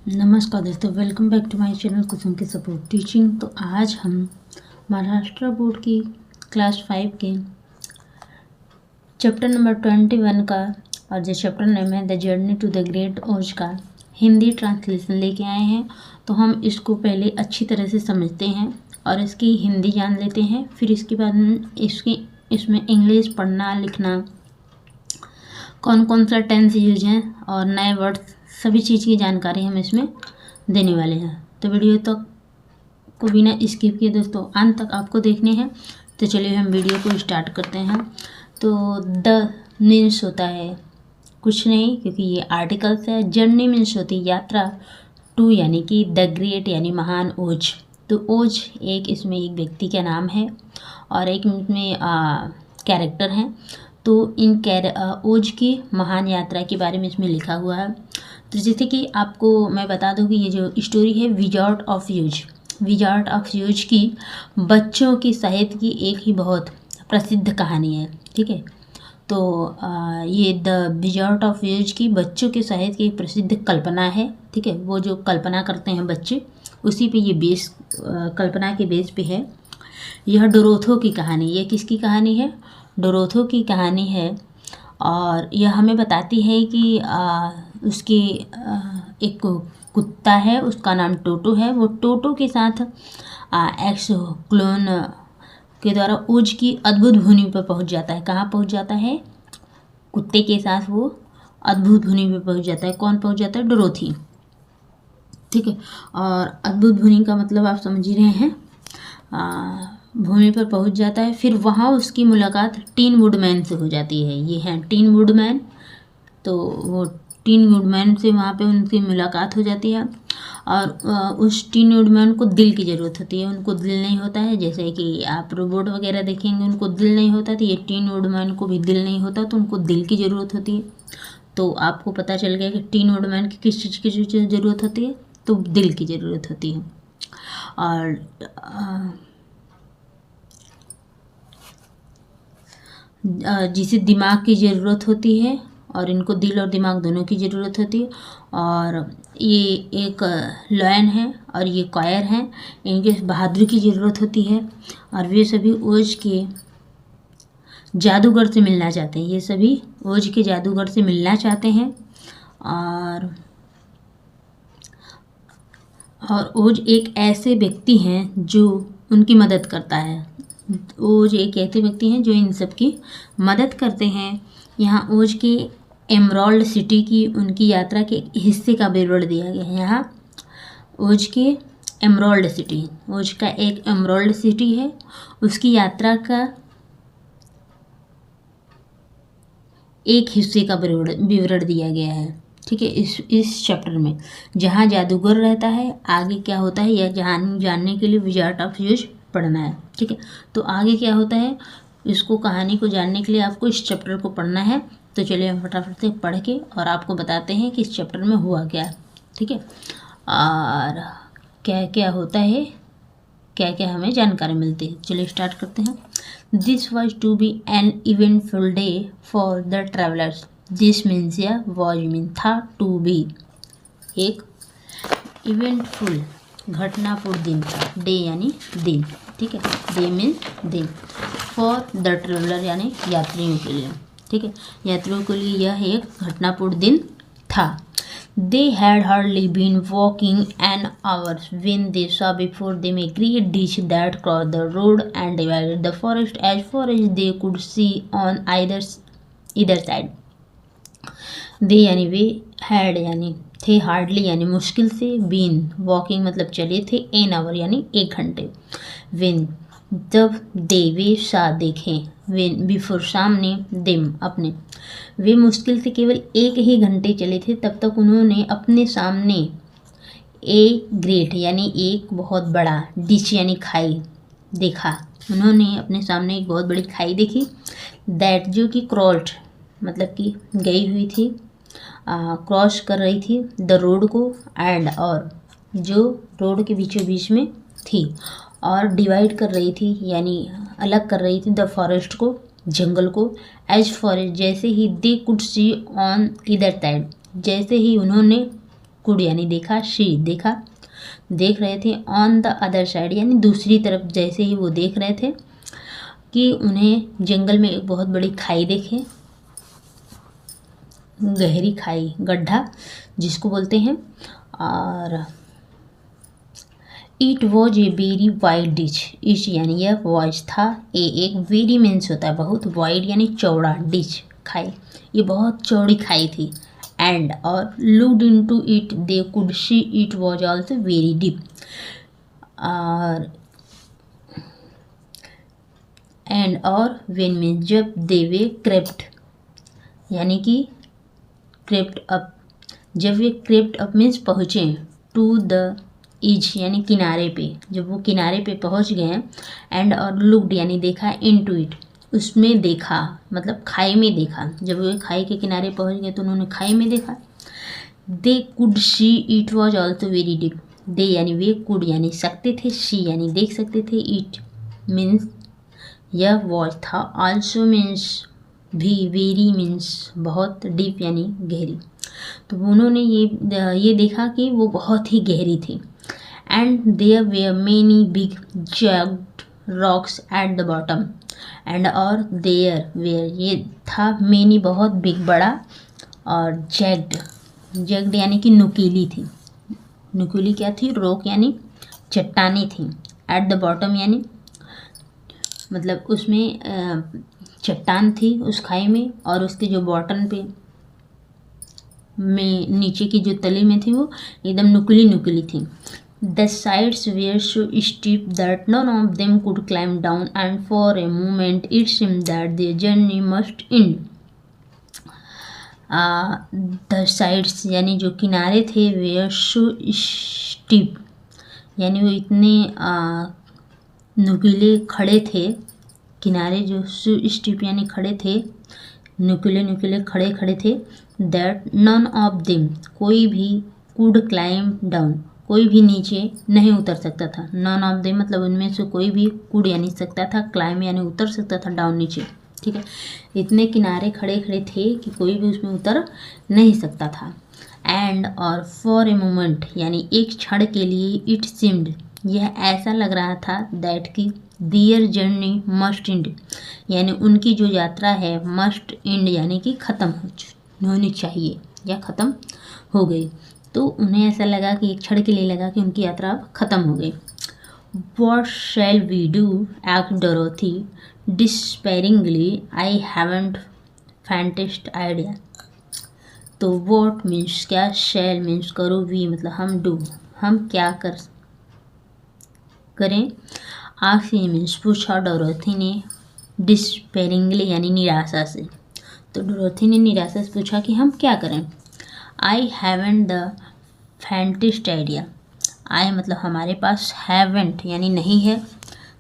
नमस्कार दोस्तों, welcome back to my channel Kusum की सपोर्ट टीचिंग। तो आज हम महाराष्ट्र बोर्ड की क्लास 5 के चैप्टर नंबर 21 का और जो चैप्टर नेम है the journey to the great Oz का हिंदी ट्रांसलेशन लेके आए हैं। तो हम इसको पहले अच्छी तरह से समझते हैं और इसकी हिंदी जान लेते हैं। फिर इसके बाद इसमें इंग्लिश पढ़ना लिखना, कौन कौन सा टेंस यूज है और नए वर्ड्स, सभी चीज़ की जानकारी हम इसमें देने वाले हैं। तो वीडियो तक को बिना स्किप किए दोस्तों अंत तक आपको देखने हैं। तो चलिए हम वीडियो को स्टार्ट करते हैं। तो द मीन्स होता है कुछ नहीं, क्योंकि ये आर्टिकल्स है। जर्नी मीन्स होती है यात्रा। टू यानी कि द ग्रेट यानी महान ओज। तो ओज इसमें एक व्यक्ति का नाम है और एक इसमें कैरेक्टर हैं। तो इन ओज की महान यात्रा के बारे में इसमें लिखा हुआ है। तो जैसे कि आपको मैं बता दूं कि ये जो स्टोरी है विजार्ड ऑफ यूज की बच्चों की साहित्य की एक ही बहुत प्रसिद्ध कहानी है। ठीक है, तो ये द विजार्ड ऑफ यूज की बच्चों के साहित्य की एक प्रसिद्ध कल्पना है। ठीक है, वो जो कल्पना करते हैं बच्चे, उसी पे ये बेस, कल्पना के बेस पे है। यह डोरोथो की कहानी, ये किसकी कहानी है? डोरोथो की कहानी है। और यह हमें बताती है कि उसकी एक कुत्ता है, उसका नाम टोटो है। वो टोटो के साथ एक्स क्लोन के द्वारा ओज की अद्भुत भूमि पर पहुंच जाता है। कहाँ पहुंच जाता है? कुत्ते के साथ वो अद्भुत भूमि पर पहुंच जाता है। कौन पहुंच जाता है? डोरोथी। ठीक है, और अद्भुत भूमि का मतलब आप समझ ही रहे हैं, भूमि पर पहुंच जाता है। फिर वहाँ उसकी मुलाकात टीन वुडमैन से हो जाती है। ये हैं टीन वुडमैन। तो वो टीन वुडमैन से वहाँ पे उनकी मुलाकात हो जाती है और उस टीन वुडमैन को दिल की ज़रूरत होती है। उनको दिल नहीं होता है, जैसे कि आप रोबोट वगैरह देखेंगे उनको दिल नहीं होता, तो ये टीन वुडमैन को भी दिल नहीं होता, तो उनको दिल की ज़रूरत होती है। तो आपको पता चल गया कि टीन वुडमैन की किस चीज़ की ज़रूरत होती है? तो दिल की ज़रूरत होती है। और जिसे दिमाग की ज़रूरत होती है, और इनको दिल और दिमाग दोनों की ज़रूरत होती है। और ये एक लॉयन है और ये कॉयर हैं, इनके बहादुरी की ज़रूरत होती है। और वे सभी ओज के जादूगर से मिलना चाहते हैं। ये सभी ओज के जादूगर से मिलना चाहते हैं। और ओज एक ऐसे व्यक्ति हैं जो उनकी मदद करता है। ओज एक ऐसे व्यक्ति हैं जो इन सब की मदद करते हैं। यहाँ ओज के एमराल्ड सिटी की उनकी यात्रा के हिस्से का विवरण दिया गया है। यहाँ ओज के एमराल्ड सिटी, ओज का एक एमराल्ड सिटी है, उसकी यात्रा का एक हिस्से का विवरण दिया गया है। ठीक है, इस चैप्टर में जहाँ जादूगर रहता है, आगे क्या होता है यह जानने के लिए विजार्ड ऑफ यूज पढ़ना है। ठीक है, तो आगे क्या होता है इसको, कहानी को जानने के लिए आपको इस चैप्टर को पढ़ना है। तो चलिए हम फटाफट से पढ़ के और आपको बताते हैं कि इस चैप्टर में हुआ क्या। ठीक है, और क्या क्या होता है, क्या क्या हमें जानकारी मिलती है। चलिए स्टार्ट करते हैं। This was to be an eventful day for the travellers. This means या वॉज मीन था, टू बी एक इवेंटफुल घटनापूर्ण दिन था, डे यानी दिन। ठीक है, डे मीन्स दिन, फॉर द ट्रेवलर यानी यात्रियों के लिए। ठीक है, यात्रियों के लिए यह एक घटनापूर्ण दिन था। They had hardly been walking an hour when they saw before them a great ditch that crossed the road and divided the forest as far as they could see on either side. They यानी वे, had यानी थे, hardly यानी मुश्किल से, been walking मतलब चले थे, an hour यानी 1 घंटे, when जब, they वे सा देखें, when बिफोर सामने, them अपने, वे मुश्किल से केवल 1 ही घंटे चले थे, तब तक उन्होंने अपने सामने ए ग्रेट यानी एक बहुत बड़ा, डिच यानी खाई देखा। उन्होंने अपने सामने एक बहुत बड़ी खाई देखी। दैट जो कि क्रॉस्ड मतलब कि गई हुई थी, क्रॉस कर रही थी द रोड को, एंड और जो रोड के बीचों बीच में थी, और डिवाइड कर रही थी यानी अलग कर रही थी द फॉरेस्ट को, जंगल को, एज फॉर जैसे ही दे कुड सी ऑन इधर साइड, जैसे ही उन्होंने कुड यानी देखा, शी देखा, देख रहे थे। ऑन द अदर साइड यानी दूसरी तरफ जैसे ही वो देख रहे थे कि उन्हें जंगल में एक बहुत बड़ी खाई देखे, गहरी खाई, गड्ढा जिसको बोलते हैं। और it was a very wide ditch, etch यानी यह वॉज था, ए एक वेरी मीन्स होता है बहुत, वाइड यानी चौड़ा, डिच खाई, ये बहुत चौड़ी खाई थी। एंड और looked into it they could see it was also very deep. और एंड और वेन मीन्स जब, दे वे क्रेप्ट यानी कि क्रेप्ट अप, जब वे क्रेप्ट अप मीन्स पहुँचे, टू द इज यानी किनारे पे, जब वो किनारे पे पहुँच गए। एंड और लुक्ड यानी देखा, इनटू इट उसमें देखा मतलब खाई में देखा, जब वे खाई के किनारे पहुँच गए तो उन्होंने खाई में देखा। They could see it was also very deep, they यानी वे, कुड यानी सकते थे, सी यानी देख सकते थे, इट मीन्स यह वॉज था, ऑल्सो मीन्स भी, वेरी मीन्स बहुत, डीप यानी गहरी। तो उन्होंने ये देखा कि वो बहुत ही गहरी थी। And there were many big jagged rocks at the bottom, and और देयर वेयर ये था, मेनी बहुत, बिग बड़ा, और जैग्ड, जैग्ड यानी कि नुकीली थी, नुकीली क्या थी, रॉक यानी चट्टानी थी, एट द बॉटम यानी मतलब उसमें चट्टान थी उस खाई में, और उसके जो बॉटम पे में नीचे की जो तली में थी वो एकदम नुकीली नुकीली थी। The sides were so steep that none of them could climb down, and for a moment it seemed that their journey must end. The sides यानी जो किनारे थे, वेयर सो स्टीप यानी वो इतने नुकीले खड़े थे, किनारे जो सो स्टीप यानी खड़े थे, नुकीले नुकीले खड़े खड़े थे। दैट नन ऑफ देम कोई भी, कुड क्लाइम डाउन कोई भी नीचे नहीं उतर सकता था, नन ऑफ देम मतलब उनमें से कोई भी, कुड यानी सकता था, क्लाइम यानी उतर सकता था, डाउन नीचे, ठीक है। इतने किनारे खड़े खड़े थे कि कोई भी उसमें उतर नहीं सकता था। एंड और फॉर ए मोमेंट यानी एक क्षण के लिए, इट सीम्ड यह ऐसा लग रहा था, दैट की दियर जर्नी मस्ट एंड यानी उनकी जो यात्रा है, मस्ट एंड यानी कि ख़त्म होनी चाहिए या ख़त्म हो गई। तो उन्हें ऐसा लगा कि एक क्षण के लिए लगा कि उनकी यात्रा ख़त्म हो गई। What shall we do? asked Dorothy despairingly. I haven't faintest idea. तो what means क्या, shall means करो, we मतलब हम, do हम क्या करें, आस्क मीन्स पूछा डोरोथी ने, डिस्पेरिंगली यानी निराशा से। तो डोरोथी ने निराशा से पूछा कि हम क्या करें। आई हैवेंट द फैंटिस्ट आइडिया, आई मतलब हमारे पास, हैवेंट यानी नहीं है,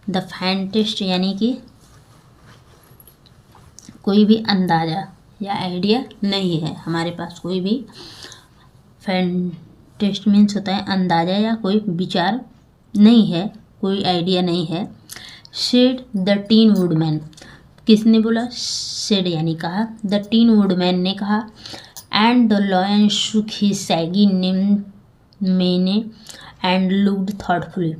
द फैंटिस्ट यानी कि कोई भी अंदाज़ा या आइडिया नहीं है हमारे पास, कोई भी, फैंटिस्ट मीन्स होता है अंदाज़ा या कोई विचार नहीं है, कोई आइडिया नहीं है। सेड द टीन वुडमैन, किसने बोला, सेड यानी कहा, द टीन वुडमैन ने कहा। And the lion shook his saggy मैने एंड लुक्ड थॉटफुली,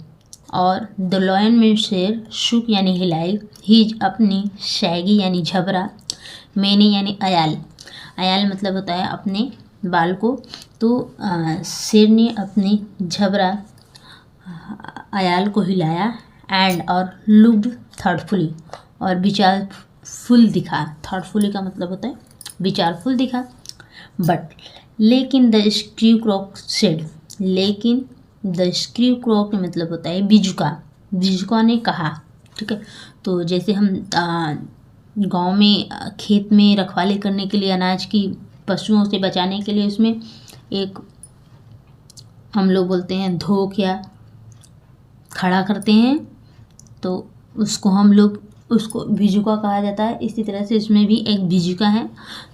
और द लॉयन में शेर, शुक यानी हिलाई, हिज अपनी, सैगी यानी झबरा, मैने यानी अयाल, अयाल मतलब होता है अपने बाल को, तो शेर ने अपनी झबरा अयाल को हिलाया। एंड और लुक्ड थॉटफुली और विचारफुल दिखा, थॉटफुली का मतलब होता है विचारफुल दिखा। बट लेकिन द स्क्रू क्रॉक सेड, लेकिन द स्क्रू क्रॉक मतलब होता है बिजुका, बिजुका ने कहा, ठीक है। तो जैसे हम गांव में खेत में रखवाली करने के लिए, अनाज की पशुओं से बचाने के लिए उसमें एक हम लोग बोलते हैं धोक या खड़ा करते हैं, तो उसको हम लोग, उसको बिजुका कहा जाता है। इसी तरह से इसमें भी एक बिजुका है।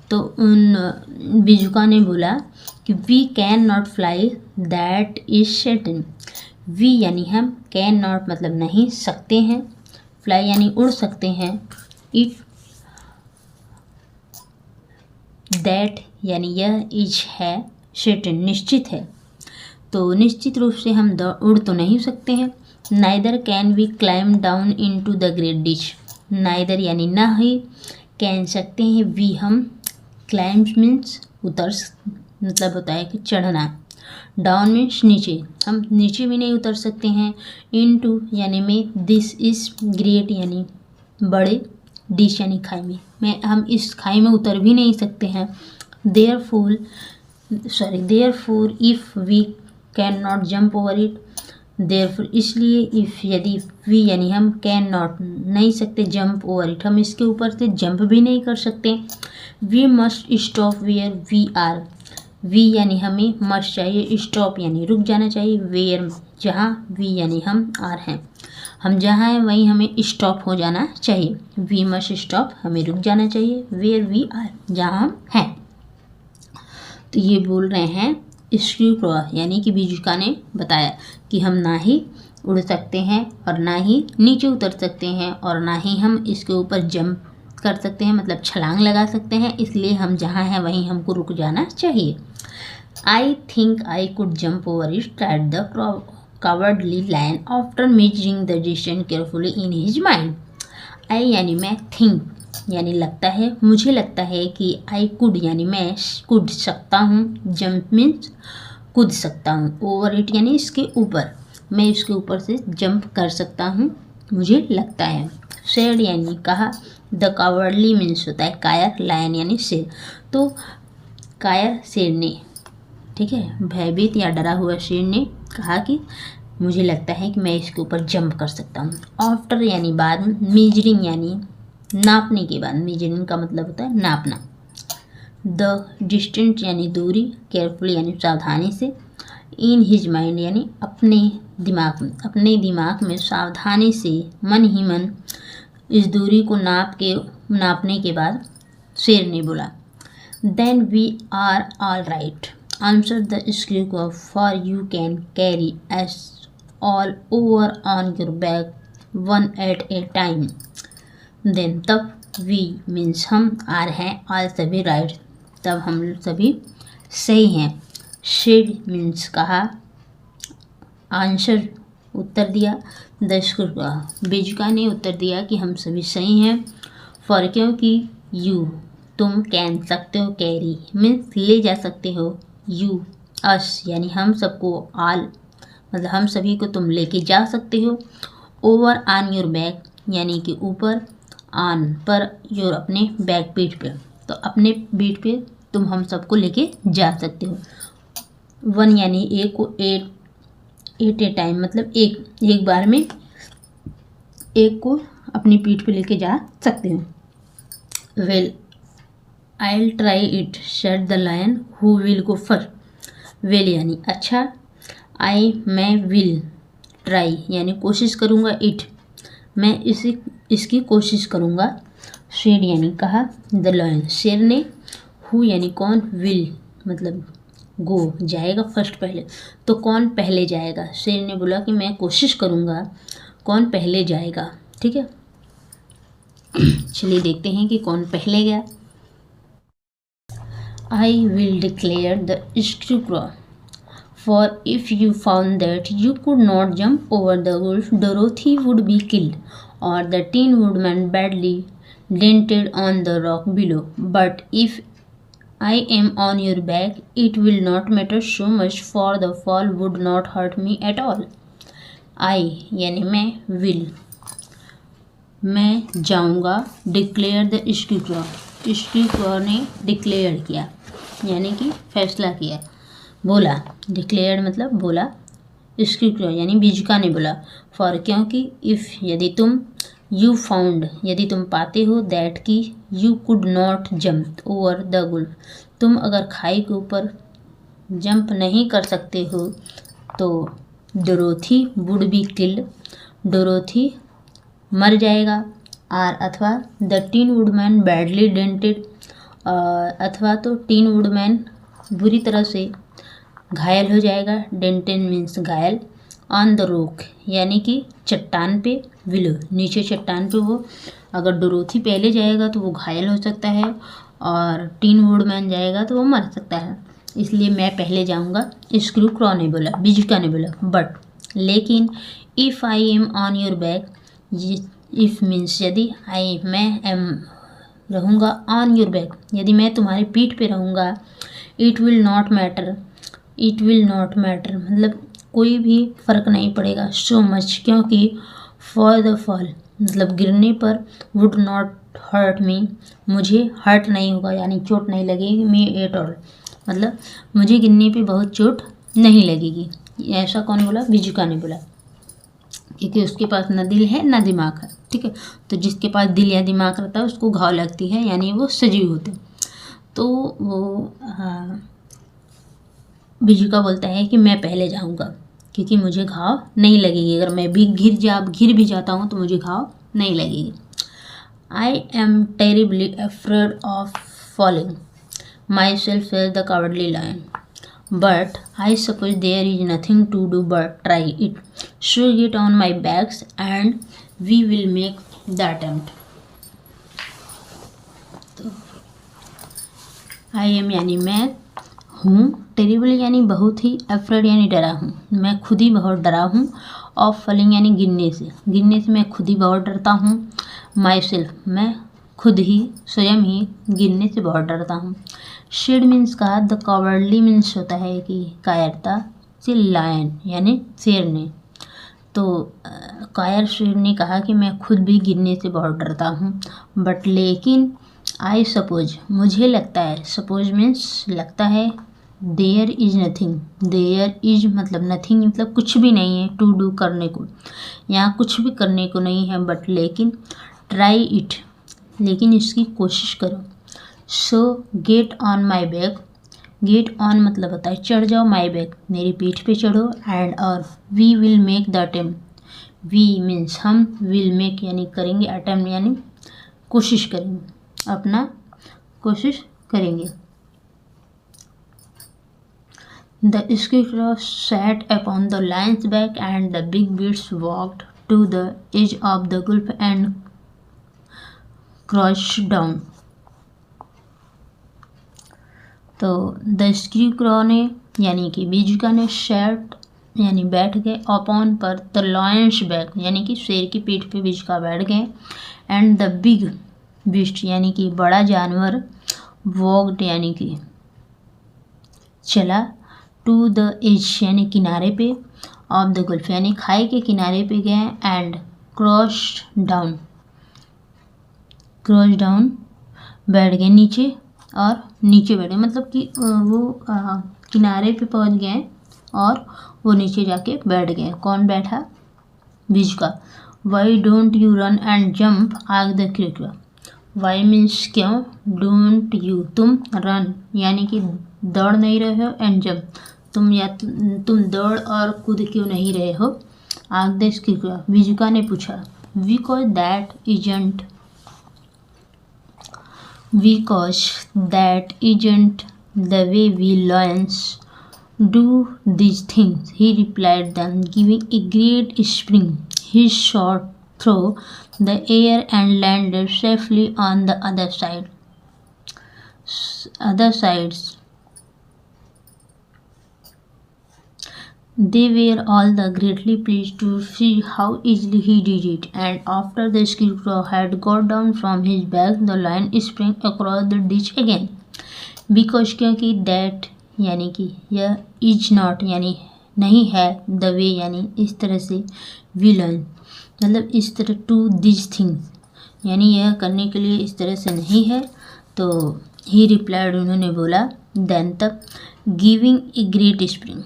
तो उन बिजुका ने बोला कि we can not fly, that is certain, we यानी हम, कैन नॉट मतलब नहीं सकते हैं, फ्लाई यानी उड़ सकते हैं, इट दैट यानी यह, इज है, सर्टेन निश्चित है, तो निश्चित रूप से हम उड़ तो नहीं सकते हैं। Neither can we climb down into the great ditch. Neither यानी ना ही, कैन सकते हैं, वी हम, क्लाइम्स मीन्स उतर, मतलब होता है कि चढ़ना, डाउन मीन्स नीचे, हम नीचे भी नहीं उतर सकते हैं, इनटू यानी में, दिस इज ग्रेट यानी बड़े, डिश यानी खाई में हम इस खाई में उतर भी नहीं सकते हैं। Therefore if we can not jump over it, therefore इसलिए, इफ़ यदि, वी यानी हम, कैन नॉट नहीं सकते, जंप ओवर इट हम इसके ऊपर से जंप भी नहीं कर सकते। We must stop where we are, we यानी हमें, मस्ट चाहिए, स्टॉप यानी रुक जाना चाहिए, वेयर जहाँ, वी यानी हम, आर हैं, हम जहाँ हैं वहीं हमें स्टॉप हो जाना चाहिए। वी मस्ट स्टॉप हमें रुक जाना चाहिए, वेयर वी आर जहाँ हम हैं। तो ये बोल रहे हैं स्क्रू यानी कि बीजुका ने बताया कि हम ना ही उड़ सकते हैं और ना ही नीचे उतर सकते हैं और ना ही हम इसके ऊपर जंप कर सकते हैं, मतलब छलांग लगा सकते हैं, इसलिए हम जहाँ हैं वहीं हमको रुक जाना चाहिए। I think I could jump over it at the cowardly lion after measuring the distance carefully in his mind। I यानी मैं, think यानी लगता है, मुझे लगता है कि I could यानी मैं, कूद सकता हूँ, jump means कूद सकता हूँ, over it यानी इसके ऊपर, मैं इसके ऊपर से जंप कर सकता हूँ, मुझे लगता है। said यानी कहा, the cowardly means होता है कायर, lion यानी शेर, तो कायर शेर ने, ठीक है, भयभीत या डरा हुआ शेर ने कहा कि मुझे लगता है कि मैं इसके ऊपर जंप कर सकता हूँ। आफ्टर यानी बाद में, मेजरिंग यानी नापने के बाद, मेजरिंग का मतलब होता है नापना। द डिस्टेंस यानी दूरी, केयरफुल यानी सावधानी से, इन हिज माइंड यानी अपने दिमाग में सावधानी से, मन ही मन, इस दूरी को नापने के बाद शेर ने बोला। Then we are all right, answer the screw for you can carry us all over on your back one at a time। then तब we means हम, are हैं, all सभी right, तब हम सभी सही हैं। said means कहा, answer उत्तर दिया, the screw बीजुका ने उत्तर दिया कि हम सभी सही हैं। for क्योंकि, you तुम, कैन सकते हो, कैरी मीन्स ले जा सकते हो, यू अस यानी हम सबको, आल मतलब हम सभी को तुम लेके जा सकते हो, ओवर ऑन योर बैक यानी कि ऊपर, ऑन पर, योर अपने बैक पीठ पे, तो अपने पीठ पे तुम हम सबको लेके जा सकते हो। वन यानी एक को, एट ए टाइम मतलब एक बार में एक को अपनी पीठ पे लेके जा सकते हो। Well I'll try it said the lion who will go first। well यानी अच्छा, मैं will try यानी कोशिश करूँगा, it मैं इसकी कोशिश करूँगा, said यानी कहा, the lion शेर ने, who यानी कौन, will मतलब go जाएगा फर्स्ट पहले, तो कौन पहले जाएगा, शेर ने बोला कि मैं कोशिश करूँगा, कौन पहले जाएगा, ठीक है। चलिए देखते हैं कि कौन पहले गया। I will declare the screw, for if you found that you could not jump over the wolf, Dorothy would be killed, or the Tin Woodman badly dented on the rock below. But if I am on your back, it will not matter so much, for the fall would not hurt me at all। I यानी मैं, will मैं जाऊँगा, declare the screw ने declare किया यानी कि फैसला किया, बोला, डिक्लेयर मतलब बोला, स्क्रू यानी बीजुका ने बोला, फॉर क्योंकि, इफ़ यदि तुम, यू फाउंड यदि तुम पाते हो, दैट की, you could not jump over the Gulf तुम अगर खाई के ऊपर जंप नहीं कर सकते हो, तो Dorothy would be killed Dorothy मर जाएगा, आर अथवा the tin woodman badly dented अथवा तो टिन वुडमैन बुरी तरह से घायल हो जाएगा, डेंटेड मीन्स घायल, ऑन द रॉक यानी कि चट्टान पे, विलो नीचे चट्टान पे, वो अगर डोरोथी पहले जाएगा तो वो घायल हो सकता है और टिन वुडमैन जाएगा तो वो मर सकता है, इसलिए मैं पहले जाऊँगा। स्क्रू क्रॉ ने बोला, बिजुका ने बोला। बट लेकिन if I am on your back, if means यदि, मैं एम रहूँगा ऑन योर बैक, यदि मैं तुम्हारी पीठ पे रहूँगा, it will not matter, it will not matter मतलब कोई भी फ़र्क नहीं पड़ेगा, सो मच क्योंकि, फॉर द फॉल मतलब गिरने पर, वुड नॉट हर्ट मी मुझे हर्ट नहीं होगा यानी चोट नहीं लगेगी, मी एट ऑल मतलब मुझे गिरने पे बहुत चोट नहीं लगेगी। ऐसा कौन बोला? बिजुका ने बोला, क्योंकि उसके पास ना दिल है ना दिमाग है। ठीक है, तो जिसके पास दिल या दिमाग रहता है उसको घाव लगती है, यानी वो सजीव होते हैं। तो वो बिजुका बोलता है कि मैं पहले जाऊंगा क्योंकि मुझे घाव नहीं लगेगी, अगर मैं भी गिर भी जाता हूँ तो मुझे घाव नहीं लगेगी। I am terribly afraid of falling myself as the cowardly lion, but I suppose there is nothing to do but try it. So get on my backs and we will make the attempt. तो I am यानी मैं हूँ, terrible यानी बहुत ही, afraid यानी डरा हूँ, मैं खुद ही बहुत डरा हूँ, ऑफ फॉलिंग यानी गिरने से मैं खुद ही बहुत डरता हूँ, माई सेल्फ मैं खुद ही स्वयं ही गिरने से बहुत डरता हूँ। शेड मीन्स का, द कॉवर्डली मीन्स होता है कि कायरता से, लायन यानी शेर ने। तो कायर शेर ने कहा कि मैं खुद भी गिरने से बहुत डरता हूँ, बट लेकिन आई सपोज मुझे लगता है, सपोज मीन्स लगता है, there is nothing, there is मतलब नथिंग मतलब कुछ भी नहीं है, टू डू करने को, यहाँ कुछ भी करने को नहीं है, बट लेकिन ट्राई इट लेकिन इसकी कोशिश करो। सो get on my back, get on मतलब होता है चढ़ जाओ, माई बैक मेरी पीठ पे चढ़ो, एंड और we will make the attempt, we means हम, विल मेक यानी करेंगे, अटेम्प्ट यानी कोशिश करेंगे, अपना कोशिश करेंगे। द scarecrow sat upon the lion's back and the big beasts walked to the edge of the gulf and crouched down. तो द स्क्रीक्रॉ ने यानी कि बिजुका ने सैट यानी बैठ गए, अपॉन पर, द लॉयंस बैक यानी कि शेर की पीठ पे बिजुका बैठ गए, एंड द बिग बीस्ट यानी कि बड़ा जानवर, वॉक्ड यानी कि चला, टू द एज यानी किनारे पे, ऑफ द गुल्फ यानी खाई के किनारे पे गए, एंड क्रॉस डाउन बैठ गए नीचे, और नीचे बैठे मतलब कि वो किनारे पे पहुंच गए और वो नीचे जाके बैठ गए। कौन बैठा? बिजुका। Why don't you run and jump, आग द क्रिकेट। वाई मीन्स क्यों, डोंट यू तुम, रन यानी कि दौड़ नहीं रहे हो, एंड जंप तुम दौड़ और कूद क्यों नहीं रहे हो, आग द क्रिकेट। बिजुका ने पूछा, because that isn't the way we lions do these things, he replied, then giving a great spring he shot through the air and landed safely on the other sides. They were all greatly pleased to see how easily he did it, and after the scarecrow had got down from his back, the lion sprang across the ditch again. Because क्योंकि that यानी कि यह, is not यानी नहीं है, the way यानी इस तरह से, we learn मतलब इस तरह, to these things यानी यह करने के लिए इस तरह से नहीं है। तो he replied उन्होंने बोला, then तब, giving a great spring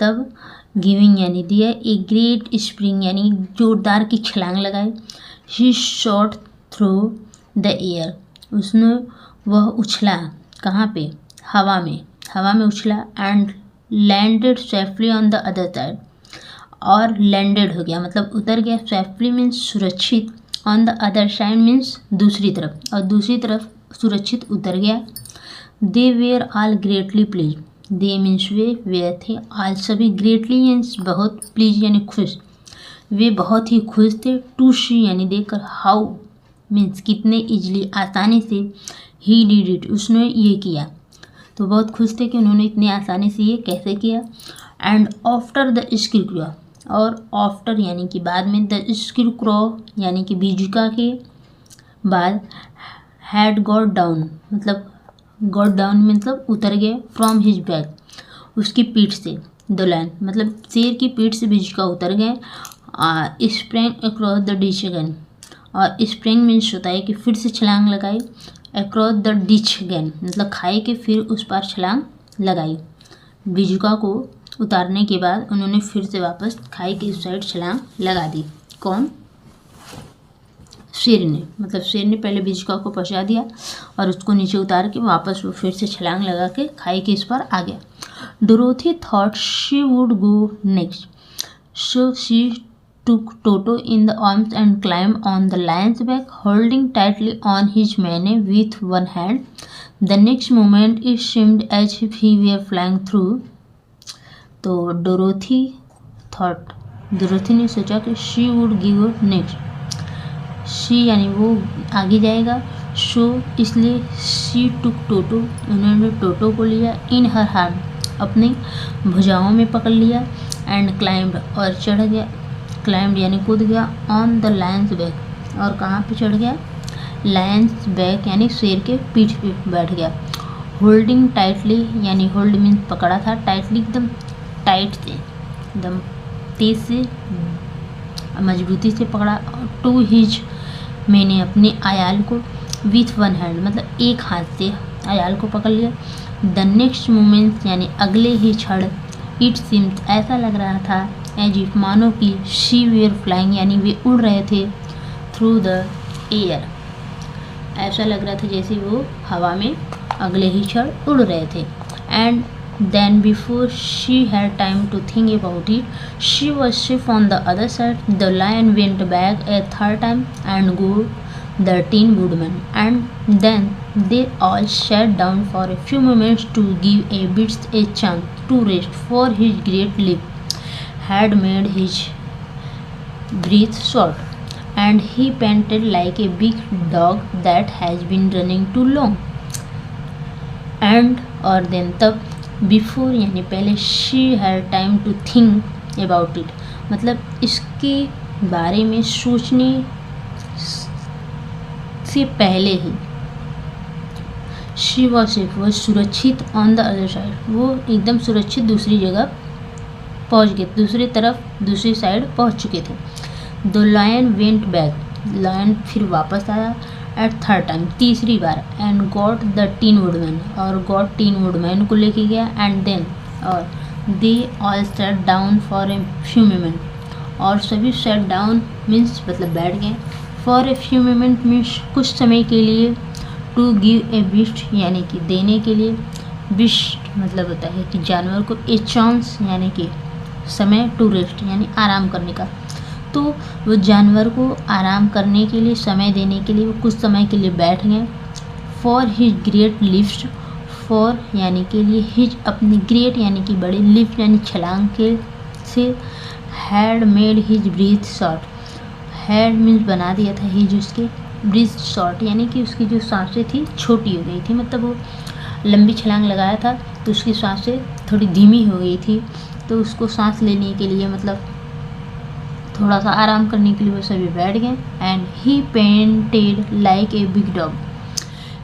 तब, गिविंग यानी दिया, ए ग्रेट स्प्रिंग यानी जोरदार की छलांग लगाई, he shot through the air उसने वह उछला, कहाँ पे? हवा में उछला, and landed safely on the other side और लैंडेड हो गया मतलब उतर गया, सेफली मीन्स सुरक्षित, on the other side means दूसरी तरफ, और दूसरी तरफ सुरक्षित उतर गया। They were all greatly pleased, they means वे थे, आज सभी, ग्रेटली मीन्स बहुत, प्लीज यानी खुश, वे बहुत ही खुश थे, टू सी यानी देखकर, हाउ मीन्स कितने, इजली आसानी से, ही डिड इट उसने ये किया, तो बहुत खुश थे कि उन्होंने इतनी आसानी से ये कैसे किया। एंड आफ्टर द स्क्रू, और आफ्टर यानी कि बाद में, द स्क्रू यानी कि बीजुका के बाद, हैड गॉट डाउन मतलब गॉट डाउन मतलब उतर गए, फ्रॉम हिज बैक उसकी पीठ से, द लायन मतलब शेर की पीठ से बीजुका उतर गए, spring across the ditch again, और स्प्रिंग मीन्स होता है कि फिर से छलांग लगाई, अक्रॉस द डिच अगेन मतलब खाई के फिर उस पार छलांग लगाई। बीजुका को उतारने के बाद उन्होंने फिर से वापस खाई के उस साइड छलांग लगा दी। कौन? शेर ने, मतलब शेर ने पहले बीजुका को पहुंचा दिया और उसको नीचे उतार के वापस वो फिर से छलांग लगा के खाई के इस पर आ गया। Dorothy thought she would go next, so she took Toto in the arms and climbed on the lion's back, holding tightly on his mane with one hand. The next moment it seemed as if he were flying through. तो Dorothy ने सोचा कि she would go next, she यानी वो आगे जाएगा, so इसलिए she took Toto, उन्होंने टोटो को लिया, in her hand अपनी भुजाओं में पकड़ लिया, and climbed और चढ़ गया, क्लाइम्ड यानी कूद गया, ऑन द लायंस बैक और कहाँ पे चढ़ गया, लायंस बैक यानी शेर के पीठ पे बैठ गया, होल्डिंग टाइटली यानी होल्ड मीन्स पकड़ा था, टाइटली एकदम टाइट से, एकदम तेज से मजबूती से पकड़ा, टू हिज मैंने अपने आयाल को, विथ वन हैंड मतलब एक हाथ से आयाल को पकड़ लिया। द नेक्स्ट मोमेंट यानी अगले ही क्षण, इट सीम्स ऐसा लग रहा था, एज इफ मानो कि शी वेयर फ्लाइंग यानी वे उड़ रहे थे, थ्रू द एयर ऐसा लग रहा था जैसे वो हवा में अगले ही क्षण उड़ रहे थे। And then before she had time to think about it, she was shift on the other side, the lion went back a third time and go the tin woodman, and then they all sat down for a few moments to give a beast a chance to rest, for his great leap had made his breath short, and he panted like a big dog that has been running too long. And और then तब before यानी पहले, she had time to think about it मतलब इसके बारे में सोचने से पहले ही, शी वॉज सेफ वो सुरक्षित, ऑन द अदर साइड वो एकदम सुरक्षित दूसरी जगह पहुंच गए, दूसरी तरफ दूसरी साइड पहुंच चुके थे। The lion went back, lion फिर वापस आया, एट थर्ड टाइम तीसरी बार, and got the tin woodman और गॉट टीन वुडमैन को लेके गया, एंड देन और they all sat down for a few moment और सभी सेट डाउन मीन्स मतलब बैठ गए, for a few moment means कुछ समय के लिए, टू गिव ए बिस्ट यानी कि देने के लिए, बिस्ट मतलब होता है कि जानवर को, ए चांस यानी कि समय, टू रेस्ट यानी आराम करने का, तो वो जानवर को आराम करने के लिए, समय देने के लिए वो कुछ समय के लिए बैठ गए। For his great lift, for यानी के लिए, हिज अपनी, ग्रेट यानी कि बड़े, लिफ्ट यानी छलांग के से, had made his breath short, had means बना दिया था, हिज उसके, ब्रीथ शॉर्ट यानी कि उसकी जो सांसें थी छोटी हो गई थी, मतलब वो लंबी छलांग लगाया था तो उसकी सांसें थोड़ी धीमी हो गई थी, तो उसको सांस लेने के लिए मतलब थोड़ा सा आराम करने के लिए वो सभी बैठ गए। And he panted like a big dog,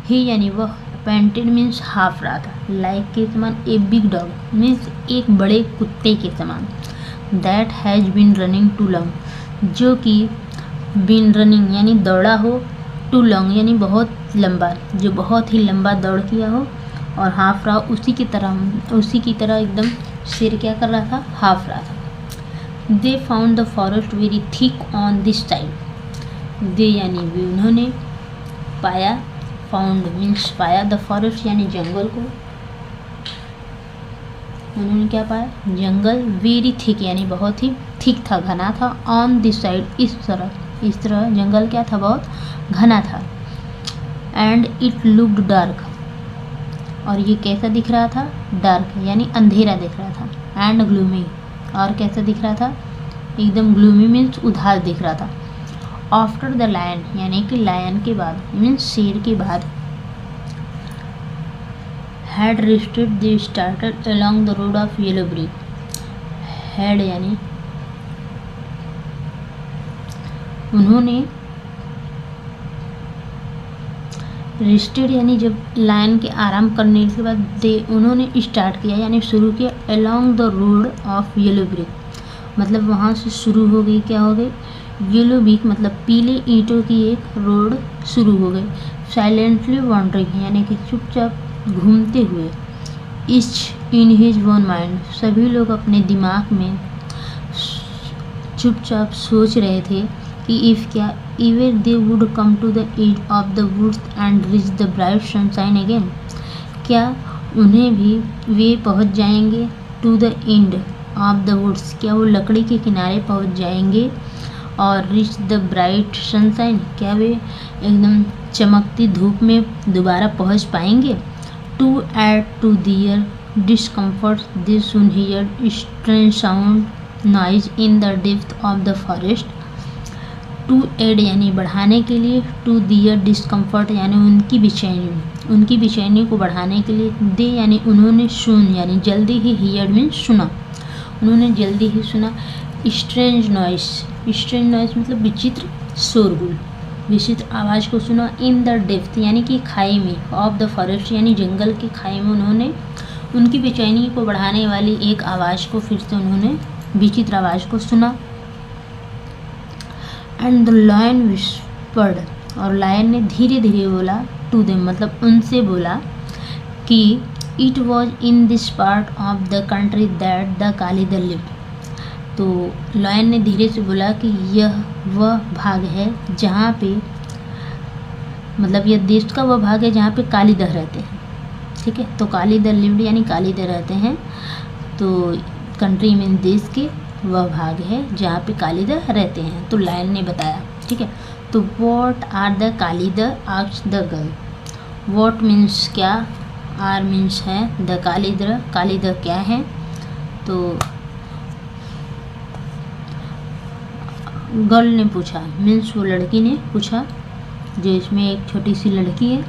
he यानी वह, पेंटेड मीन्स हाफ रहा था, लाइक के समान, ए बिग डॉग मीन्स एक बड़े कुत्ते के समान, that has been running too long, जो कि बीन रनिंग यानी दौड़ा हो, टू लॉन्ग यानी बहुत लंबा, जो बहुत ही लंबा दौड़ किया हो, और हाफ रहा उसी की तरह एकदम शेर क्या कर रहा था, हाफ रहा था। They found the forest very thick on this side, they यानी वे उन्होंने पाया, फाउंड मीन्स पाया, द फॉरेस्ट यानी जंगल को, उन्होंने क्या पाया, जंगल, वेरी थिक यानी बहुत ही थिक था, घना था, ऑन दिस साइड इस तरह जंगल क्या था, बहुत घना था। एंड इट लुक्ड डार्क, और ये कैसा दिख रहा था, डार्क यानी अंधेरा दिख रहा था, एंड ग्लूमी और कैसा दिख रहा था, एकदम ग्लूमी मीन्स उदास दिख रहा था। आफ्टर द लायन यानी कि लायन के बाद मीन्स शेर के बाद, had rested they started along the road of yellow brick. Had यानी उन्होंने, रेस्टेड यानी जब लायन के आराम करने के बाद दे उन्होंने स्टार्ट किया यानी शुरू किया along the road of yellow brick, मतलब वहाँ से शुरू हो गई, क्या हो गई, येलो ब्रिक मतलब पीले ईंटों की एक रोड शुरू हो गई। साइलेंटली वॉन्डरिंग यानी कि चुपचाप घूमते हुए, each in his one mind सभी लोग अपने दिमाग में चुपचाप सोच रहे थे कि इफ़ क्या ever they would come to the edge of the woods and reach the bright sunshine again, क्या उन्हें भी वे पहुंच जाएंगे to the end of the woods, क्या वो लकड़ी के किनारे पहुंच जाएंगे और रीच द ब्राइट सनशाइन क्या वे एकदम चमकती धूप में दोबारा पहुंच पाएंगे। To add to their discomfort they soon hear strange sound noise in the depth of the forest. To add यानी बढ़ाने के लिए, टू दियर डिस्कम्फर्ट यानी उनकी बेचैनी को बढ़ाने के लिए, दे यानी उन्होंने, सुन यानी जल्दी ही, हियर मीन सुना, उन्होंने जल्दी ही सुना। स्ट्रेंज नॉइस मतलब विचित्र शोरगुल, विचित्र आवाज़ को सुना। इन द डेप्थ यानी कि खाई में, ऑफ द फॉरेस्ट यानी जंगल की खाई में उन्होंने उनकी बेचैनी को बढ़ाने वाली एक आवाज़ को फिर से उन्होंने विचित्र आवाज़ को सुना। एंड द लायन विस्पर्ड और लायन ने धीरे धीरे बोला, टू देम मतलब उनसे बोला कि it was in this part of the country that the Kalidah lived. तो लायन ने धीरे से बोला कि यह वह भाग है जहाँ पे, मतलब यह देश का वह भाग है जहाँ पे कालिदा रहते हैं, ठीक है। तो कालिदा लिव्ड यानी कालिदा रहते हैं, तो कंट्री में देश के वह भाग है जहाँ पे कालिदा रहते हैं, तो लायन ने बताया, ठीक है। तो what are the Kalidah asked the girl. What means क्या, आर मीन्स है, द कालिदा क्या है। तो गर्ल ने पूछा, मीन्स वो लड़की ने पूछा, जो इसमें एक छोटी सी लड़की है,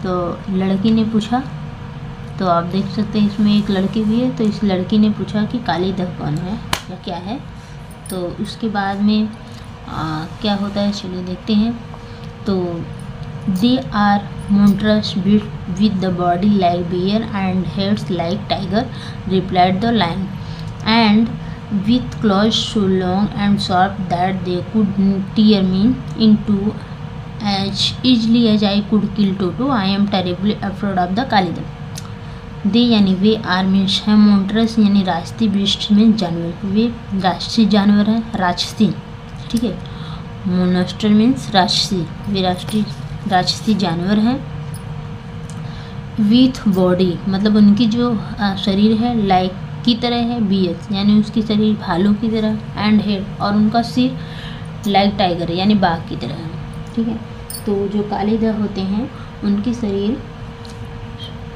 तो लड़की ने पूछा, तो आप देख सकते हैं इसमें एक लड़की भी है, तो इस लड़की ने पूछा कि कालिदा कौन है या क्या है। तो उसके बाद में क्या होता है चलिए देखते हैं। तो they are monstrous build with the body like bear and heads like tiger, replied the lion, and with claws so long and sharp that they could tear me into as easily as I could kill Toto, I am terribly afraid of the Kalidah. They यानी वे, are means है, मोन्ट्रस यानी राजसी, बिस्ट में जानवर, वे राजसी जानवर हैं, राजसी, ठीक है। मोनस्टर मीन्स राजसी, वे राजसी जानवर हैं। विथ बॉडी मतलब उनकी जो शरीर है, लाइक की तरह है, बियर यानी उसकी शरीर भालू की तरह, एंड हेड और उनका सिर लाइक टाइगर यानी बाघ की तरह है, ठीक है। तो जो कालिदा होते हैं उनकी शरीर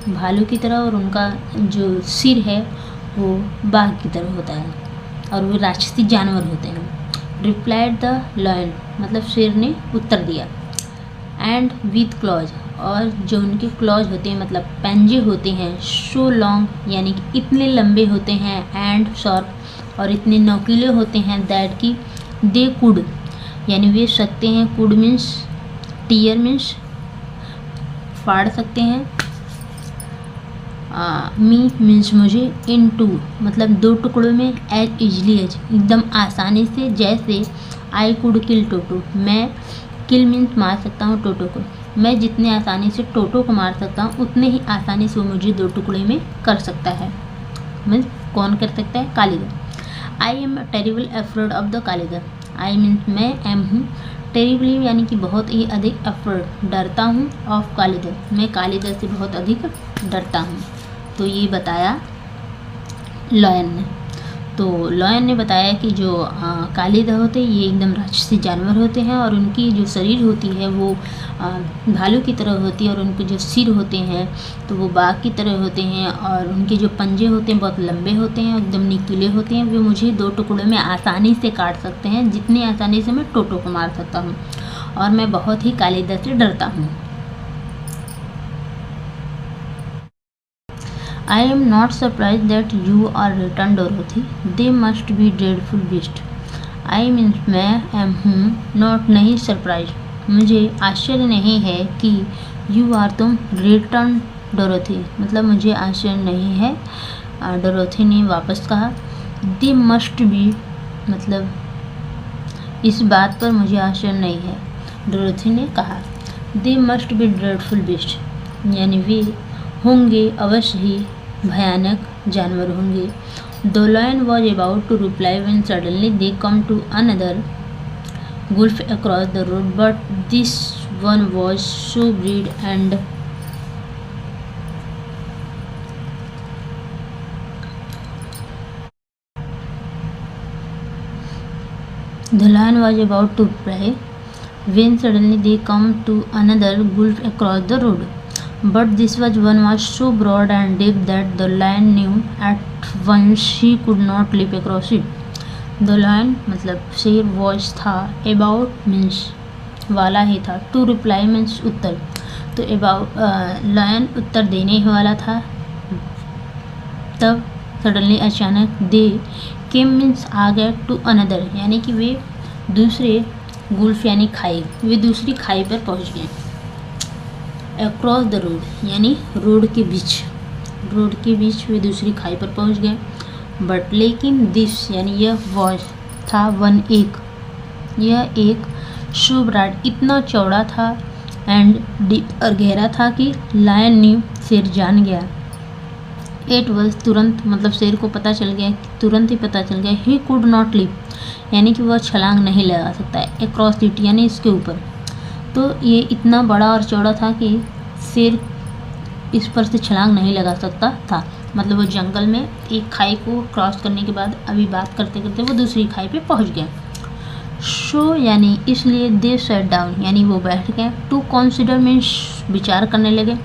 भालू की तरह और उनका जो सिर है वो बाघ की तरह होता है और वो राक्षसी जानवर होते हैं। रिप्लाइड द लायन मतलब शेर ने उत्तर दिया। एंड विथ क्लॉज और जो उनके क्लॉज होते हैं मतलब पंजे होते हैं, सो लॉन्ग यानी कि इतने लंबे होते हैं, एंड शार्प और इतने नोकीले होते हैं, दैट की दे कुड यानी वे सकते हैं, कुड मीन्स टीयर मीन्स फाड़ सकते हैं, मी मीन्स मुझे, इन टू मतलब दो टुकड़ों में, एज इजली एज एकदम आसानी से, जैसे आई कुड किल टोटो मैं, किल मीन्स मार सकता हूँ टोटो को, मैं जितने आसानी से टोटो को मार सकता हूँ उतने ही आसानी से वो मुझे दो टुकड़े में कर सकता है। मीन्स कौन कर सकता है, Kalidah. I am terrible afraid of the Kalidah, I means मैं, एम हूँ, टेरिबली यानी कि बहुत ही अधिक, अफ्रेड डरता हूँ, ऑफ कालिदा मैं कालिदा से बहुत अधिक डरता हूँ। तो ये बताया लायन ने। तो लायन ने बताया कि जो कालिदा होते हैं ये एकदम राक्षसी जानवर होते हैं और उनकी जो शरीर होती है वो भालू की तरह होती है और उनके जो सिर होते हैं तो वो बाघ की तरह होते हैं और उनके जो पंजे होते हैं बहुत लंबे होते हैं, एकदम नुकीले होते हैं, वे मुझे दो टुकड़ों में आसानी से काट सकते हैं, जितनी आसानी से मैं टोटो को मार सकता हूँ और मैं बहुत ही कालिदा से डरता हूँ। I am not surprised that you are returned, Dorothy. They must be dreadful beast. I means मैं हूँ नॉट नहीं सरप्राइज, मुझे आश्चर्य नहीं है कि यू आर तुम रिटर्न डोरोथी, मतलब मुझे आश्चर्य नहीं है, डोरोथी ने वापस कहा। दे मस्ट बी, मतलब इस बात पर मुझे आश्चर्य नहीं है, डोरोथी ने कहा। They must be dreadful beast, यानी वे होंगे अवश्य ही भयानक जानवर होंगे। The lion was about to reply when suddenly they come to another wolf across the road, but this one was so brave and the lion was about to reply when suddenly they come to another wolf across the road, but this one was so broad and deep that the lion knew at once he could not leap across it. The lion मतलब शेर was था, about means वाला ही था, to reply means उत्तर, तो about lion उत्तर देने ही वाला था। तब सडनली अचानक दे केम मीन्स आ गया, टू अनदर यानी कि वे दूसरे गुल्फ यानी खाई, वे दूसरी खाई पर पहुंच गए। अक्रॉस द रोड यानी रोड के बीच वे दूसरी खाई पर पहुंच गए। बट लेकिन दिस यानी यह वॉज था, वन एक, यह एक शो ब्रॉड इतना चौड़ा था, एंड डीप और गहरा था कि लायन न्यू शेर जान गया। इट वॉज तुरंत, मतलब शेर को पता चल गया, तुरंत ही पता चल गया। ही कुड नॉट लीप यानी कि वह छलांग नहीं लगा सकता है, अक्रॉस इट यानी इसके ऊपर। तो ये इतना बड़ा और चौड़ा था कि शेर इस पर से छलांग नहीं लगा सकता था, मतलब वो जंगल में एक खाई को क्रॉस करने के बाद अभी बात करते करते वो दूसरी खाई पे पहुंच गए। शो यानी इसलिए दे सेट डाउन यानी वो बैठ गए। टू कॉन्सिडर मीन्स विचार करने लगे।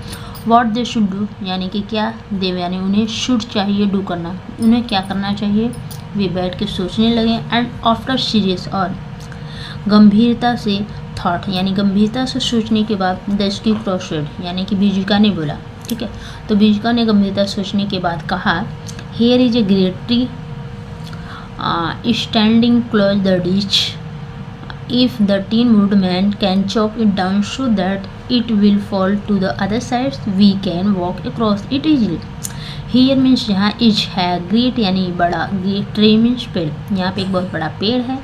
व्हाट दे शुड डू यानी कि क्या, दे यानी उन्हें, शुड चाहिए, डू करना, उन्हें क्या करना चाहिए, वे बैठ के सोचने लगे। एंड आफ्टर सीरियस और गंभीरता से, थॉट यानी गंभीरता से सोचने के बाद, द स्की क्रोशेड यानी कि बीजिका ने बोला, ठीक है, तो बीजिका ने गंभीरता सोचने के बाद कहा, here is a great tree standing close the ditch, if the tin woodman can chop it down so that it will fall to the other side, we can walk across it easily. Here means जहाँ is है, great यानी बड़ा, great tree means पेड़, यहाँ पे एक बहुत बड़ा पेड़ है।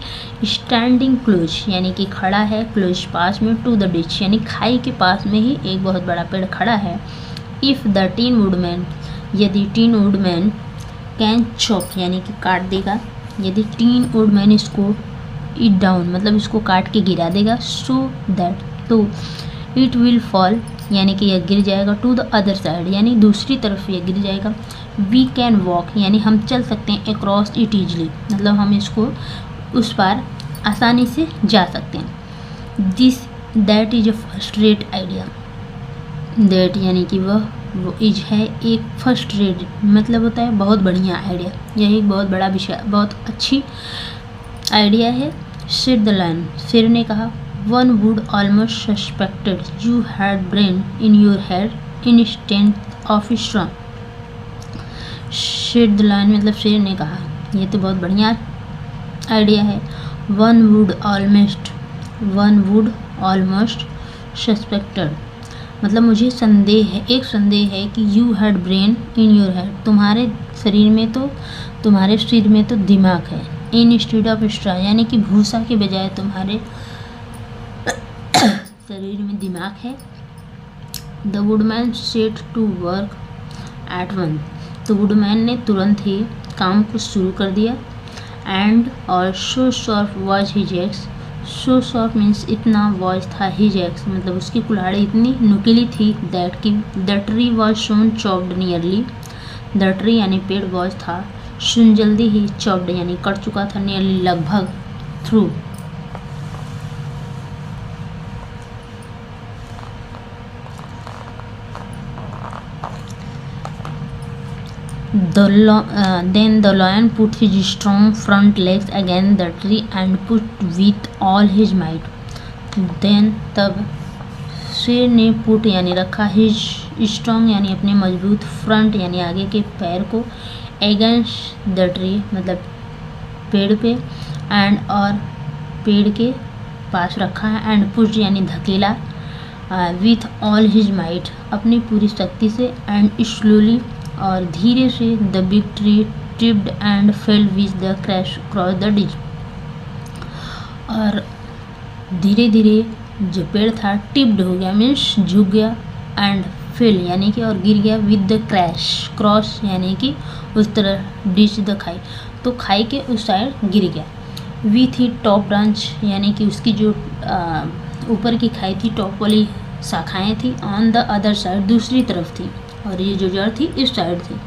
स्टैंडिंग क्लोज यानी कि खड़ा है, क्लोज पास में, टू द डिच यानी खाई के पास में ही एक बहुत बड़ा पेड़ खड़ा है। इफ़ द टीन वुडमैन यदि टीन वुडमैन कैन चॉप यानी कि काट देगा, यदि टीन वुडमैन इसको इट डाउन मतलब इसको काट के गिरा देगा, सो दैट तो इट विल फॉल यानी कि यह गिर जाएगा, टू द अदर साइड यानी दूसरी तरफ यह गिर जाएगा। वी कैन वॉक यानी हम चल सकते हैं, अक्रॉस इट ईजली मतलब हम इसको उस पार आसानी से जा सकते हैं। This that is a first rate idea, that यानी कि वो इज है एक फर्स्ट रेट मतलब होता है बहुत बढ़िया आइडिया, यह एक बहुत बड़ा विषय, बहुत अच्छी आइडिया है। सेड द लायन शेर ने कहा, one would almost suspected you had brain in your head instead of straw. said the lion मतलब शेर ने कहा, ये तो बहुत बढ़िया आइडिया है। one would almost suspected मतलब मुझे संदेह है, एक संदेह है कि you had brain in your head तुम्हारे शरीर में तो, तुम्हारे सिर में तो दिमाग है, instead of straw यानी कि भूसा के बजाय तुम्हारे शरीर में दिमाग है। The woodman set to work at once तो वुडमैन ने तुरंत ही काम को शुरू कर दिया। एंड और so sharp was his axe, so sharp means इतना, वॉज था हिज एक्स मतलब उसकी कुल्हाड़ी इतनी नुकीली थी, दैट की the tree was soon chopped nearly, the tree यानी पेड़ वॉज था, सुन जल्दी ही, चॉप्ड यानी कट चुका था, नियरली लगभग, through then the lion put his strong front legs against the tree and pushed with all his might. Then तब शेर ने पुट यानी रखा हिज स्ट्रॉन्ग यानी अपने मजबूत फ्रंट यानी आगे के पैर को अगेंस्ट द ट्री मतलब पेड़ पे एंड और पेड़ के पास रखा है एंड पुश यानी धकेला विथ ऑल हिज माइट अपनी पूरी शक्ति से एंड स्लोली और धीरे से the big tree tripped and fail with the crash cross the ditch और धीरे धीरे जो पेड़ था टिप्ड हो गया मीन्स झुक गया एंड फेल यानी कि और गिर गया विद द क्रैश क्रॉस यानी कि उस तरह डिच द खाई तो खाई के उस साइड गिर गया विथ ही टॉप ब्रांच यानी कि उसकी जो ऊपर की खाई थी टॉप वाली शाखाएं थी ऑन द अदर साइड दूसरी तरफ थी और ये जो जड़ थी इस साइड थी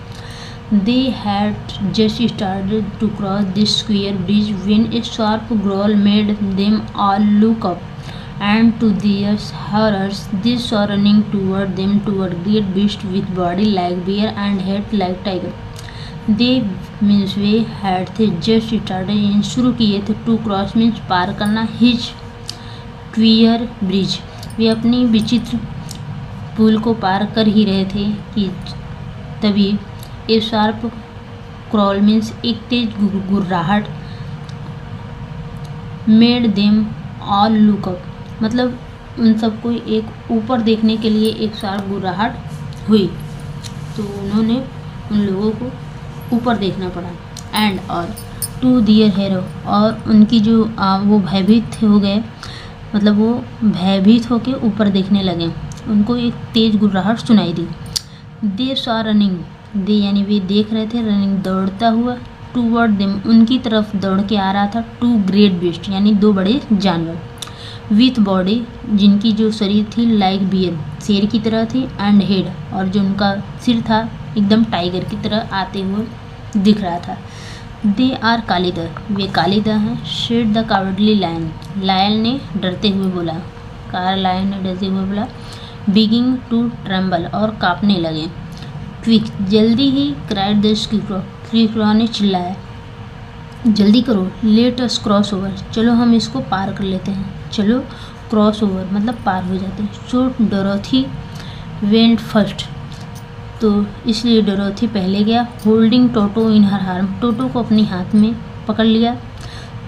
they had just started to cross this square bridge when a sharp growl made them all look up and to their horrors they saw running toward them toward great beast with body like bear and head like tiger they means way had थे just started शुरू किए थे to cross means पार करना his queer bridge वे अपनी विचित्र पुल को पार कर ही रहे थे कि तभी ए शार्प क्रॉल मीन्स एक तेज गुर्राहट made them all look up मतलब उन सबको एक ऊपर देखने के लिए एक शार्प गुर्राहट हुई तो उन्होंने उन लोगों को ऊपर देखना पड़ा एंड और टू दियर हेरो और उनकी जो वो भयभीत हो गए मतलब वो भयभीत होके ऊपर देखने लगे उनको एक तेज गुर्राहट सुनाई दी दे सॉ रनिंग दे यानी वे देख रहे थे रनिंग दौड़ता हुआ टूवर्ड देम उनकी तरफ दौड़ के आ रहा था टू ग्रेट बीस्ट यानी दो बड़े जानवर विथ बॉडी जिनकी जो शरीर थी लाइक बियर शेर की तरह थी एंड हेड और जो उनका सिर था एकदम टाइगर की तरह आते हुए दिख रहा था दे आर कालिदा वे कालिदा हैं said the cowardly lion lion ने डरते हुए बोला लायन ने डरते हुए बोला बिगिंग टू ट्रेम्बल और कांपने लगे क्विक जल्दी ही क्राइड द स्क्रीक्रॉ ने चिल्लाया जल्दी करो लेट अस क्रॉस ओवर चलो हम इसको पार कर लेते हैं चलो क्रॉस ओवर मतलब पार हो जाते हैं सो डोरोथी वेंट फर्स्ट तो इसलिए डोरोथी पहले गया होल्डिंग टोटो इन हर हार्म टोटो को अपने हाथ में पकड़ लिया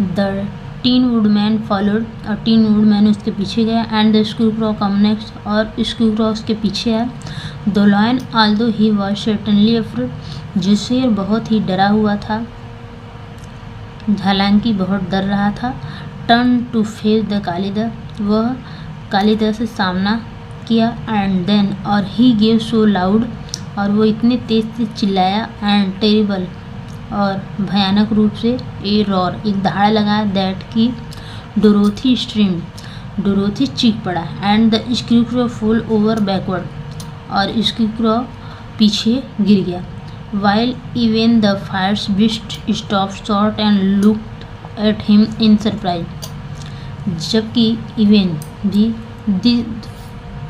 द टीन वुडमैन फॉलोड और टीन वुडमैन उसके पीछे गया and the scarecrow come next और स्क्रूक्रॉ उसके पीछे आया the lion although he was certainly afraid जो शेर बहुत ही डरा हुआ था हालांकि बहुत डर रहा था टर्न टू फेस द कालिदा वह कालिदा से सामना किया एंड देन और ही गेव सो लाउड और वो इतने तेज से चिल्लाया एंड टेरिबल और भयानक रूप से ए रॉर एक दहाड़ लगा दैट की डोरोथी स्ट्रीम डोरोथी चीख पड़ा and the scarecrow fell over backward और स्क्रूक्रॉ पीछे गिर गया while even the fierce beast stopped short and looked at him in surprise जबकि इवेन भी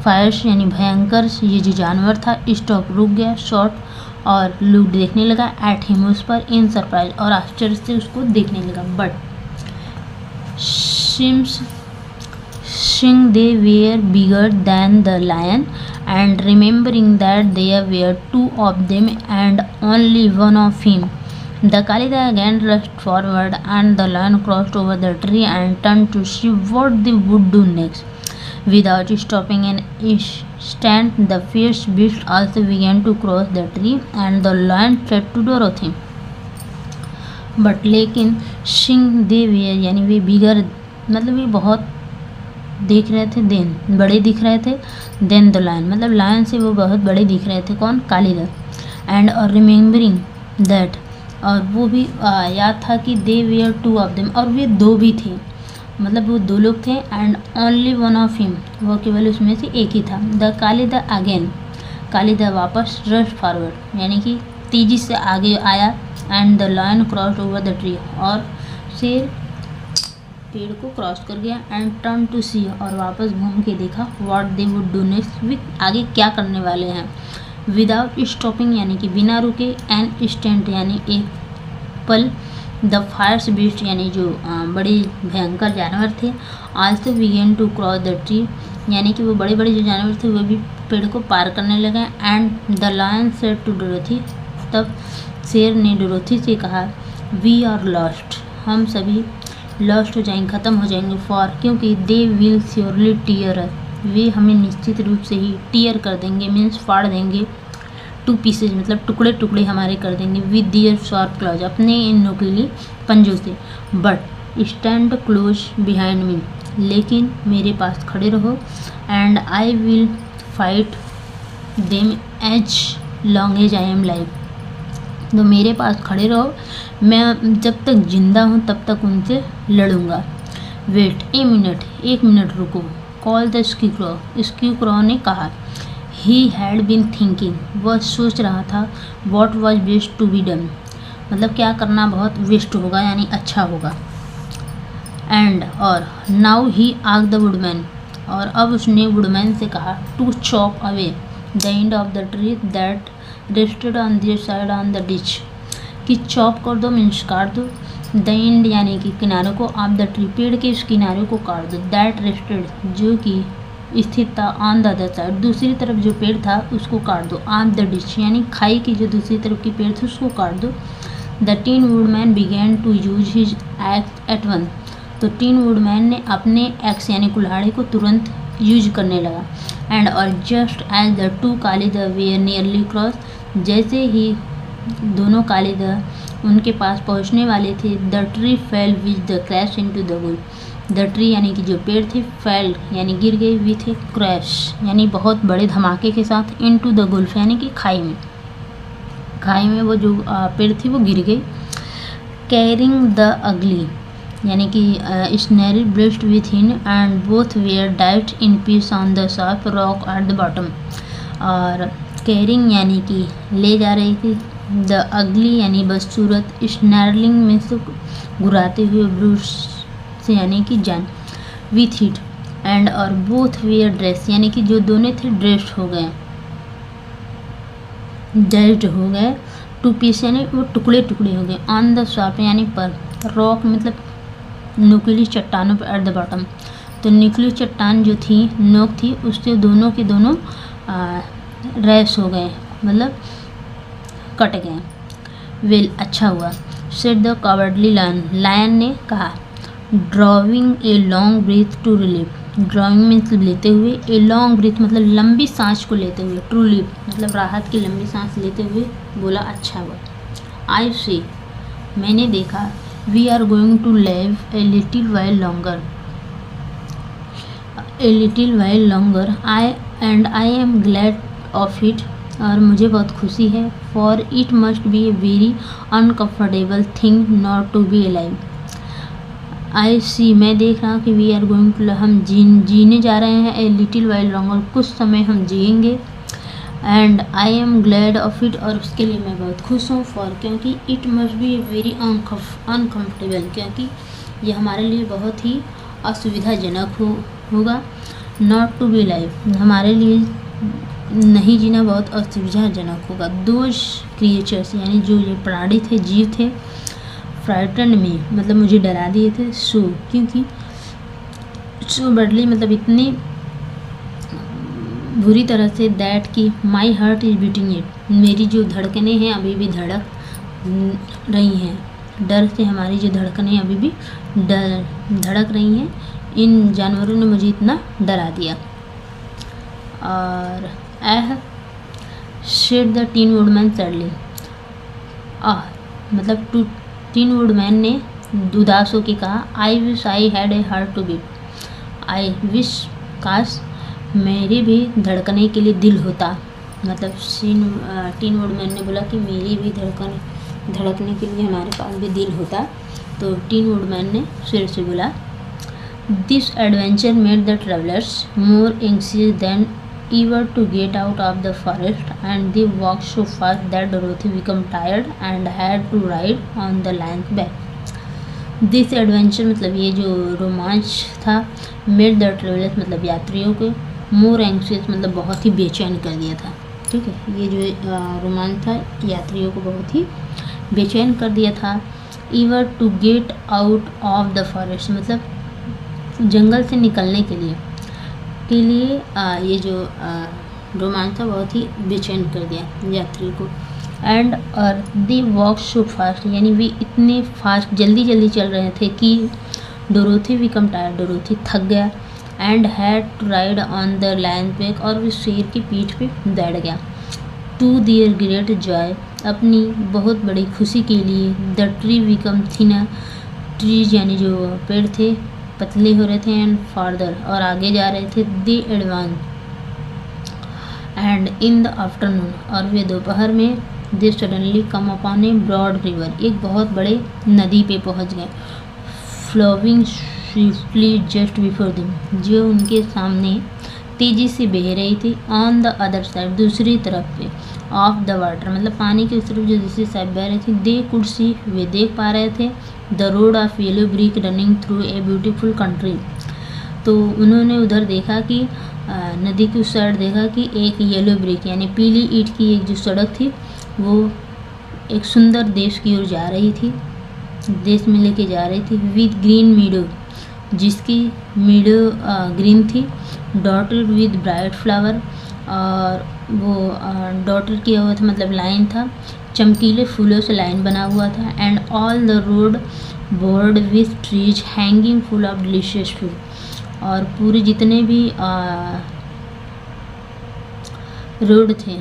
फायर्स यानी भयंकर ये जो जानवर था स्टॉप रुक गया शॉर्ट और लुक देखने लगा एट हिम उस पर इन सरप्राइज और आश्चर्य से उसको देखने लगा but seeing they were bigger than the lion and remembering that there were two of them and only one of him the Kalida again rushed forward and the lion crossed over the tree and turned to see what they would do next without stopping an instant the fierce beast also began to cross the tree and the lion said to Dorothy but लेकिन सिंह दे where यानी वे बिगर मतलब ये बहुत देख रहे थे then बड़े दिख रहे थे देन द लायन मतलब लायन से वो बहुत बड़े दिख रहे थे कौन कालिदा एंड और रिमेम्बरिंग दैट और वो भी याद था कि दे वेयर टू ऑफ देम और वे दो भी थे मतलब वो दो लोग थे and only one of him वो केवल उसमें से एक ही था द कालिदा अगेन कालिदा वापस रश फॉरवर्ड यानी कि तेजी से आगे आया and the lion cross over the tree और शेर पेड़ को क्रॉस कर गया एंड टर्न टू सी और वापस घूम के देखा what they would do next with आगे क्या करने वाले हैं विदाउट स्टॉपिंग यानी कि बिना रुके एंड इंस्टेंट यानी एक पल द फायर्स बीस्ट यानी जो बड़े भयंकर जानवर थे also began to cross the tree यानी कि वो बड़े बड़े जो जानवर थे वो भी पेड़ को पार करने लगे। And the lion said to Dorothy, तब शेर ने डोरोथी से कहा, वी आर लॉस्ट, हम सभी लॉस्ट हो जाएंगे, ख़त्म हो जाएंगे। फॉर, क्योंकि दे विल श्योरली टीयर अस, वे हमें निश्चित रूप से ही टीयर कर देंगे, मीन्स फाड़ देंगे, टू पीसेज मतलब टुकड़े टुकड़े हमारे कर देंगे, विद दियर शार्प क्लॉज, अपने इन नुकीले पंजों से। But stand close behind me, लेकिन मेरे पास खड़े रहो। And I will fight them as long as I am live, तो मेरे पास खड़े रहो, मैं जब तक जिंदा हूँ तब तक उनसे लड़ूंगा। वेट ए मिनट, एक मिनट रुको। कॉल द स्क्यूक्रॉ, स्क्यूक्रॉ ने कहा। ही हैड बीन थिंकिंग, वह सोच रहा था, what was best to be done, मतलब क्या करना बहुत बेस्ट होगा यानी अच्छा होगा। एंड और नाउ ही आग द वुडमैन, और अब उसने वुडमैन से कहा, to chop away the end of the tree that rested on their side on the ditch, कि चॉप कर दो मीन्स काट दो, द एंड यानी कि किनारे को, ऑफ द ट्री पेड़ के इस किनारे को काट दो, दैट रेस्टेड जो कि स्थित था, ऑन द अदर साइड दूसरी तरफ जो पेड़ था उसको काट दो, ऑन द डिच यानी खाई की जो दूसरी तरफ की पेड़ थी उसको काट दो। The tin woodman began to use his axe at once, तो टीन वुडमैन ने अपने एक्स यानी कुल्हाड़ी को तुरंत यूज करने लगा। एंड और just as the two Kalidah were nearly cross, जैसे ही दोनों कालीदा उनके पास पहुंचने वाले थे, the tree fell with the crash into the wood, the tree यानी कि जो पेड़ थे, फेल यानी गिर गई, विथ ए क्रैश यानी बहुत बड़े धमाके के साथ, इनटू द गुल्फ यानी कि खाई में, खाई में वो जो पेड़ थी वो गिर गई। कैरिंग द अगली यानी कि snarly beasts with in, and both were dived in piece on the sharp rock at the bottom, और कैरिंग यानी कि ले जा रही थी, द अगली यानी बदसूरत, स्नैरलिंग में से घुराते हुए, ब्रूस से यानी कि जान, विथ हिट, एंड और बोथ वेयर ड्रेस यानी कि जो दोनों थे ड्रेस्ड हो गए, ड्रेस्ड हो गए, टू पीस यानी वो टुकड़े टुकड़े हो गए, ऑन द शार्प यानी पर, रॉक मतलब नुकीली चट्टानों पर, एट द बॉटम, तो नुकीली चट्टान जो थी नोक थी उससे दोनों के दोनों रैश हो गए मतलब कट गए। वेल अच्छा हुआ, said the cowardly lion, lion ने कहा। Drawing a long breath to relieve, drawing में लेते हुए, ए लॉन्ग ब्रीथ मतलब लंबी सांस को लेते हुए, टू रिलीव मतलब राहत की लंबी सांस लेते हुए बोला अच्छा हुआ। आई सी मैंने देखा, we are going to live a little while longer, a little while longer, I am glad of it, और मुझे बहुत खुशी है, for it must be a very uncomfortable thing not to be alive. I see मैं देख रहा हूँ कि वी आर गोइंग टू, हम जीने जा रहे हैं, ए लिटिल वाइल लॉन्गर कुछ समय हम जिएंगे, and I am glad of it और उसके लिए मैं बहुत खुश हूँ, फॉर क्योंकि it must be a very uncomfortable क्योंकि ये हमारे लिए बहुत ही असुविधाजनक होगा, नॉट टू बी लाइव हमारे लिए नहीं जीना बहुत असुविधाजनक होगा। दोज क्रिएचर्स यानी जो ये प्राणी थे जीव थे, फ्राइटन में मतलब मुझे डरा दिए थे, सो क्योंकि सो बडली मतलब इतनी बुरी तरह से, दैट की my heart is beating it, मेरी जो धड़कनें हैं अभी भी धड़क रही हैं, डर से हमारी जो धड़कनें अभी भी धड़क रही हैं, इन जानवरों ने मुझे इतना डरा दिया। और said the tin woodman sadly, मतलब टीन वुडमैन ने उदास होकर कहा, I wish I had a heart to beat, I wish काश मेरे भी धड़कने के लिए दिल होता, मतलब टीन वुडमैन ने बोला कि मेरी भी धड़कने के लिए हमारे पास भी दिल होता, तो टीन वुडमैन ने फिर से बोला। This adventure made the travellers more anxious than ever to get out of the forest, and they walked so fast that Dorothy became tired and had to ride on the lion's back. This adventure मतलब ये जो रोमांच था, made the travelers मतलब यात्रियों को, more anxious मतलब बहुत ही बेचैन कर दिया था। ठीक है, ये जो रोमांच था यात्रियों को बहुत ही बेचैन कर दिया था। ever to get out of the forest मतलब जंगल से निकलने के लिए, के लिए ये जो रोमांच था बहुत ही बेचैन कर दिया यात्री को। एंड और दी वॉक सो फास्ट, यानी वे इतने फास्ट जल्दी जल्दी चल रहे थे कि डोरोथी बिकम टायर्ड, डोरोथी थक गया। And had to ride on the lion back, और वो शेर की पीठ पे बैठ गया। टू देयर ग्रेट जॉय, अपनी बहुत बड़ी खुशी के लिए the tree become thinner, trees यानी जो पेड़ थे पतले हो रहे थे। एंड फार्दर, और आगे जा रहे थे। They advance and in the afternoon, और वे दोपहर में they suddenly come upon a broad river, एक बहुत बड़े नदी पे पहुंच गए। Flowing swiftly just before them, जो उनके सामने तेजी से बह रही थी। ऑन द अदर साइड, दूसरी तरफ पे। ऑफ द वाटर, मतलब पानी की उस तरफ जो दूसरी साइड बह रही थी। दे कुड सी, वे देख पा रहे थे। The road of yellow brick running through a beautiful country, तो उन्होंने उधर देखा कि नदी की उस साइड देखा कि एक येलो ब्रिक यानी पीली ईंट की एक जो सड़क थी वो एक सुंदर देश की ओर जा रही थी, देश में लेके जा रही थी। विद ग्रीन मीडो, जिसकी मीडो ग्रीन थी। डॉटेड विद ब्राइट फ्लावर, और वो डॉटर किया हुआ था मतलब लाइन था, चमकीले फूलों से लाइन बना हुआ था। And all the road board with trees hanging full of delicious food, और पूरे जितने भी रोड थे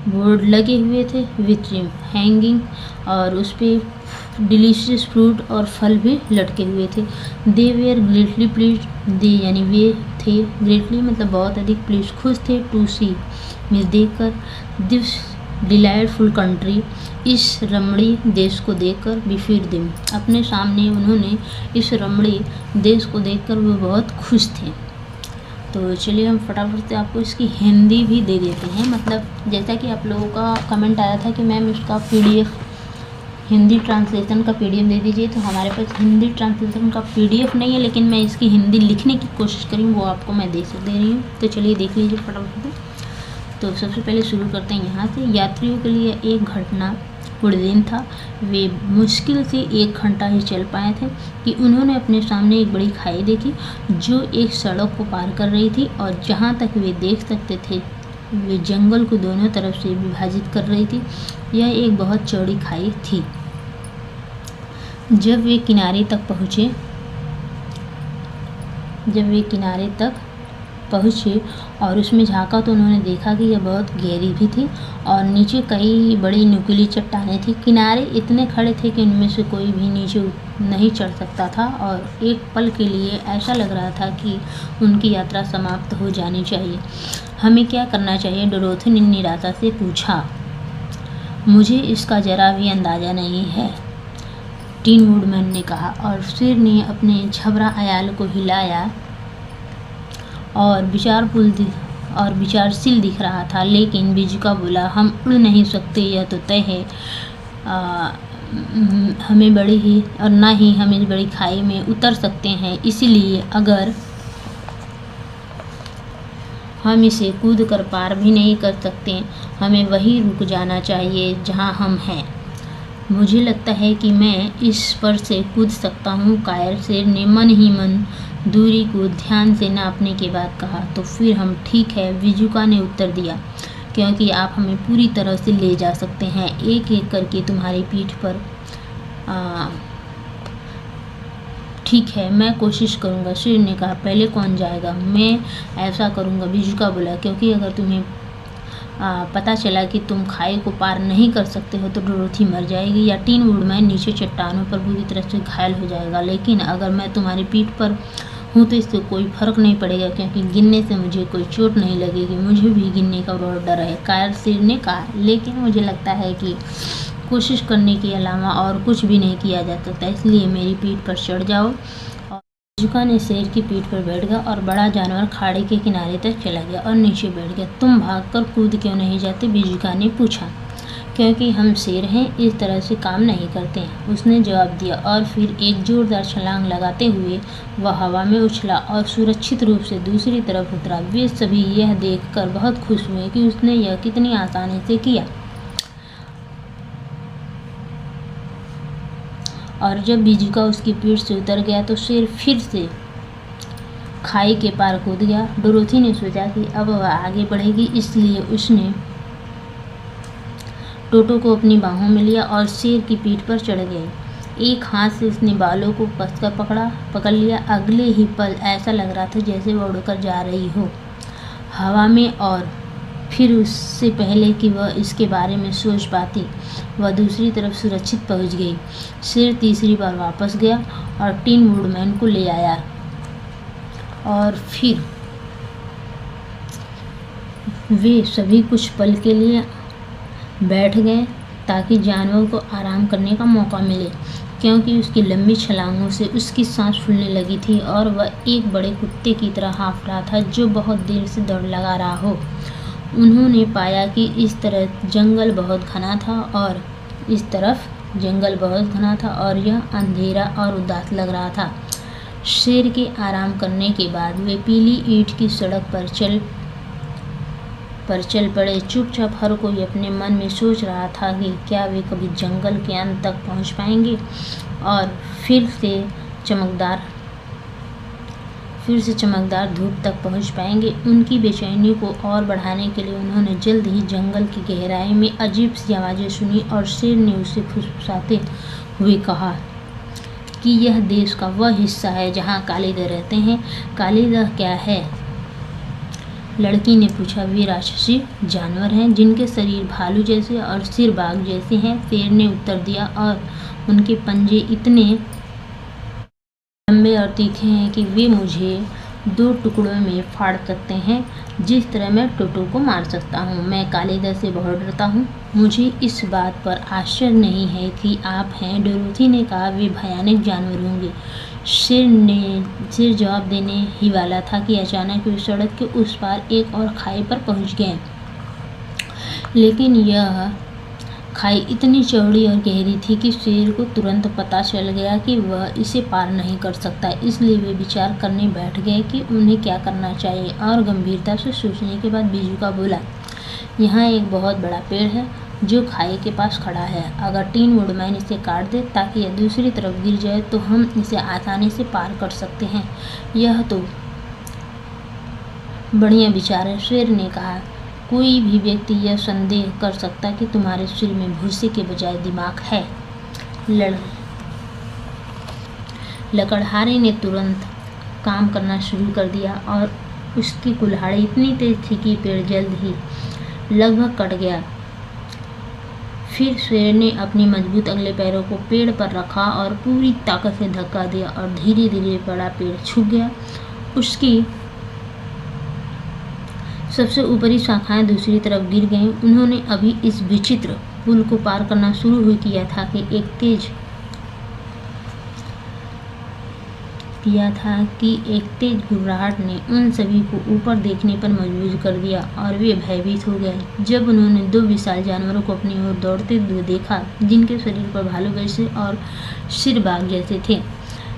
बोर्ड लगे हुए थे विथ ट्री हैंगिंग, और उस पर डिलीशियस फ्रूट और फल भी लटके हुए थे। दे वेयर ग्रेटली प्लीज, दे यानी वे थे, ग्रेटली मतलब बहुत अधिक प्लीज खुश थे। टू सी में देखकर, दिस डिलाइटफुल कंट्री, इस रमणीय देश को देखकर। बिफोर देम, अपने सामने उन्होंने इस रमणीय देश को देखकर वो बहुत खुश थे। तो चलिए हम फटाफट से आपको इसकी हिंदी भी दे देते हैं। मतलब जैसा कि आप लोगों का कमेंट आया था कि मैम इसका PDF हिंदी ट्रांसलेशन का PDF दे दीजिए, तो हमारे पास हिंदी ट्रांसलेशन का PDF नहीं है, लेकिन मैं इसकी हिंदी लिखने की कोशिश करी हूँ, वो आपको मैं दे रही हूँ। तो चलिए देख लीजिए फटाफट से। तो सबसे पहले शुरू करते हैं यहाँ से। यात्रियों के लिए एक घटना पूरे दिन था। वे मुश्किल से 1 घंटा ही चल पाए थे कि उन्होंने अपने सामने एक बड़ी खाई देखी जो एक सड़क को पार कर रही थी, और जहाँ तक वे देख सकते थे वे जंगल को दोनों तरफ से विभाजित कर रही थी। यह एक बहुत चौड़ी खाई थी। जब वे किनारे तक पहुँचे और उसमें झांका तो उन्होंने देखा कि यह बहुत गहरी भी थी और नीचे कई बड़ी नुकीली चट्टानें थी। किनारे इतने खड़े थे कि उनमें से कोई भी नीचे नहीं चढ़ सकता था, और एक पल के लिए ऐसा लग रहा था कि उनकी यात्रा समाप्त हो जानी चाहिए। हमें क्या करना चाहिए? डोरोथी ने निराशा से पूछा। मुझे इसका जरा भी अंदाज़ा नहीं है, टिन वुडमैन ने कहा, और सिर ने अपने झबरा अयाल को हिलाया और विचारशील दिख रहा था। लेकिन बिजुका बोला, हम उड़ नहीं सकते, यह तो तय है। हमें बड़ी ही और ना ही हम इस बड़ी खाई में उतर सकते हैं, इसलिए अगर हम इसे कूद कर पार भी नहीं कर सकते, हमें वहीं रुक जाना चाहिए जहां हम हैं। मुझे लगता है कि मैं इस पर से कूद सकता हूँ, कायर शेर ने मन ही मन दूरी को ध्यान से नापने के बाद कहा। तो फिर हम ठीक है, बिजुका ने उत्तर दिया, क्योंकि आप हमें पूरी तरह से ले जा सकते हैं, एक एक करके तुम्हारी पीठ पर। ठीक है, मैं कोशिश करूँगा, शेर ने कहा। पहले कौन जाएगा? मैं ऐसा करूँगा, बिजुका बोला, क्योंकि अगर तुम्हें पता चला कि तुम खाई को पार नहीं कर सकते हो तो डोरोथी मर जाएगी या टिन वुडमैन नीचे चट्टानों पर बुरी तरह से घायल हो जाएगा। लेकिन अगर मैं तुम्हारी पीठ पर हूँ तो इससे कोई फर्क नहीं पड़ेगा, क्योंकि गिनने से मुझे कोई चोट नहीं लगेगी। मुझे भी गिनने का बहुत डर है, कायर शेर ने कहा, लेकिन मुझे लगता है कि कोशिश करने के अलावा और कुछ भी नहीं किया जा सकता, इसलिए मेरी पीठ पर चढ़ जाओ। बिजुका ने शेर की पीठ पर बैठ गया और बड़ा जानवर खाड़ी के किनारे तक चला गया और नीचे बैठ गया। तुम भागकर कूद क्यों नहीं जाते? बिजुका ने पूछा। क्योंकि हम शेर हैं, इस तरह से काम नहीं करते हैं, उसने जवाब दिया, और फिर एक जोरदार छलांग लगाते हुए वह हवा में उछला और सुरक्षित रूप से दूसरी तरफ उतरा। वे सभी यह देखकर बहुत खुश हुए कि उसने यह कितनी आसानी से किया। और जब बिजुका उसकी पीठ से उतर गया तो शेर फिर से खाई के पार कूद गया। डोरोथी ने सोचा कि अब वह आगे बढ़ेगी, इसलिए उसने टोटो को अपनी बाहों में लिया और शेर की पीठ पर चढ़ गए। एक हाथ से उसने बालों को कसकर पकड़ लिया। अगले ही पल ऐसा लग रहा था जैसे वह उड़कर जा रही हो हवा में, और फिर उससे पहले कि वह इसके बारे में सोच पाती, वह दूसरी तरफ सुरक्षित पहुंच गई। शेर तीसरी बार वापस गया और टिन वुडमैन को ले आया, और फिर वे सभी कुछ पल के लिए बैठ गए ताकि जानवर को आराम करने का मौका मिले, क्योंकि उसकी लंबी छलांगों से उसकी सांस फूलने लगी थी और वह एक बड़े कुत्ते की तरह हाँफ रहा था जो बहुत देर से दौड़ लगा रहा हो। उन्होंने पाया कि इस तरफ जंगल बहुत घना था और इस तरफ जंगल बहुत घना था और यह अंधेरा और उदास लग रहा था। शेर के आराम करने के बाद वे पीली ईंट की सड़क पर चल पड़े। चुपचाप हर कोई अपने मन में सोच रहा था कि क्या वे कभी जंगल के अंत तक पहुंच पाएंगे और फिर से चमकदार धूप तक पहुंच पाएंगे। उनकी बेचैनी को और बढ़ाने के लिए उन्होंने जल्द ही जंगल की गहराई में अजीब सी आवाज़ें सुनी और शेर ने उसे फुसफुसाते हुए कहा कि यह देश का वह हिस्सा है जहां कालीदह रहते हैं। कालीदह क्या है? लड़की ने पूछा। वे राक्षसी जानवर हैं जिनके शरीर भालू जैसे और सिर बाघ जैसे हैं, शेर ने उत्तर दिया, और उनके पंजे इतने लंबे और तीखे हैं कि वे मुझे 2 टुकड़ों में फाड़ सकते हैं, जिस तरह मैं टोटो को मार सकता हूँ। मैं कालीदह से बहुत डरता हूँ। मुझे इस बात पर आश्चर्य नहीं है कि आप हैं, डोरोथी ने कहा। वे भयानक जानवर होंगे। शेर जवाब देने ही वाला था कि अचानक वे सड़क के उस पार एक और खाई पर पहुंच गए, लेकिन यह खाई इतनी चौड़ी और गहरी थी कि शेर को तुरंत पता चल गया कि वह इसे पार नहीं कर सकता। इसलिए वे विचार करने बैठ गए कि उन्हें क्या करना चाहिए, और गंभीरता से सोचने के बाद बिजुका बोला, यहाँ एक बहुत बड़ा पेड़ है जो खाई के पास खड़ा है। अगर टिन वुडमैन इसे काट दे ताकि यह दूसरी तरफ गिर जाए तो हम इसे आसानी से पार कर सकते हैं। यह तो बढ़िया विचार है, शेर ने कहा। कोई भी व्यक्ति यह संदेह कर सकता कि तुम्हारे सिर में भूसे के बजाय दिमाग है। लकड़हारे ने तुरंत काम करना शुरू कर दिया और उसकी कुल्हाड़ी इतनी तेज थी कि पेड़ जल्द ही लगभग कट गया। फिर शेर ने अपनी मजबूत अगले पैरों को पेड़ पर रखा और पूरी ताकत से धक्का दिया और धीरे धीरे बड़ा पेड़ झुक गया। उसकी सबसे ऊपरी शाखाएं दूसरी तरफ गिर गईं। उन्होंने अभी इस विचित्र पुल को पार करना शुरू किया था कि एक तेज घुर्राहट ने उन सभी को ऊपर देखने पर मजबूर कर दिया और वे भयभीत हो गए जब उन्होंने 2 विशाल जानवरों को अपनी ओर दौड़ते हुए देखा, जिनके शरीर पर भालू जैसे और सिर बाघ जैसे थे।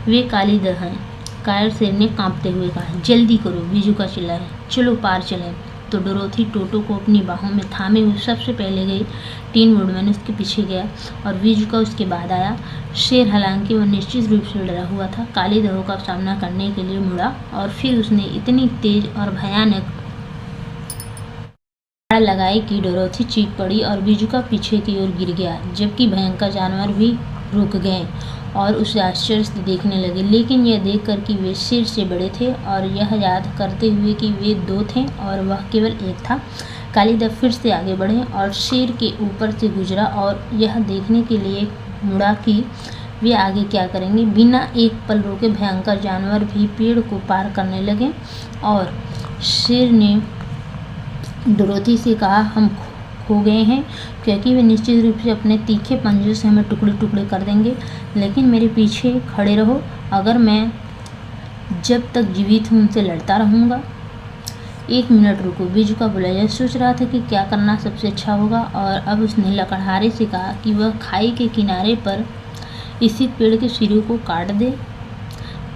वे कालीदह हैं, कायर शेर ने कांपते हुए कहा। जल्दी करो, बिजुका चिल्लाया। चलो पार चलें। तो डोरोथी टोटो को अपनी बाहों में थामे हुए सबसे पहले गई। टिन वुडमैन उसके पीछे गया और बिजुका उसके बाद आया। शेर, हालांकि वह निश्चित रूप से डरा हुआ था, कालीदहों का सामना करने के लिए मुड़ा और फिर उसने इतनी तेज और भयानक दहाड़ लगाई कि डोरोथी चीख पड़ी और बिजुका पीछे की ओर गिर गया, जबकि भयंकर जानवर भी रुक गए और उसे आश्चर्य से देखने लगे, लेकिन यह देखकर कि वे शेर से बड़े थे और यह याद करते हुए कि वे 2 थे और वह केवल 1 था। कालीदह फिर से आगे बढ़े और शेर के ऊपर से गुजरा और यह देखने के लिए मुड़ा कि वे आगे क्या करेंगे। बिना एक पल रोके भयंकर जानवर भी पेड़ को पार करने लगे और शेर ने डोरोथी से कहा, हम खो गए हैं, क्योंकि वे निश्चित रूप से अपने तीखे पंजों से हमें टुकड़े टुकड़े कर देंगे, लेकिन मेरे पीछे खड़े रहो। अगर मैं जब तक जीवित हूँ उनसे लड़ता रहूँगा। 1 मिनट रुको, बिजुका बोला। यह सोच रहा था कि क्या करना सबसे अच्छा होगा और अब उसने लकड़हारे से कहा कि वह खाई के किनारे पर स्थित पेड़ के सिरों को काट दे।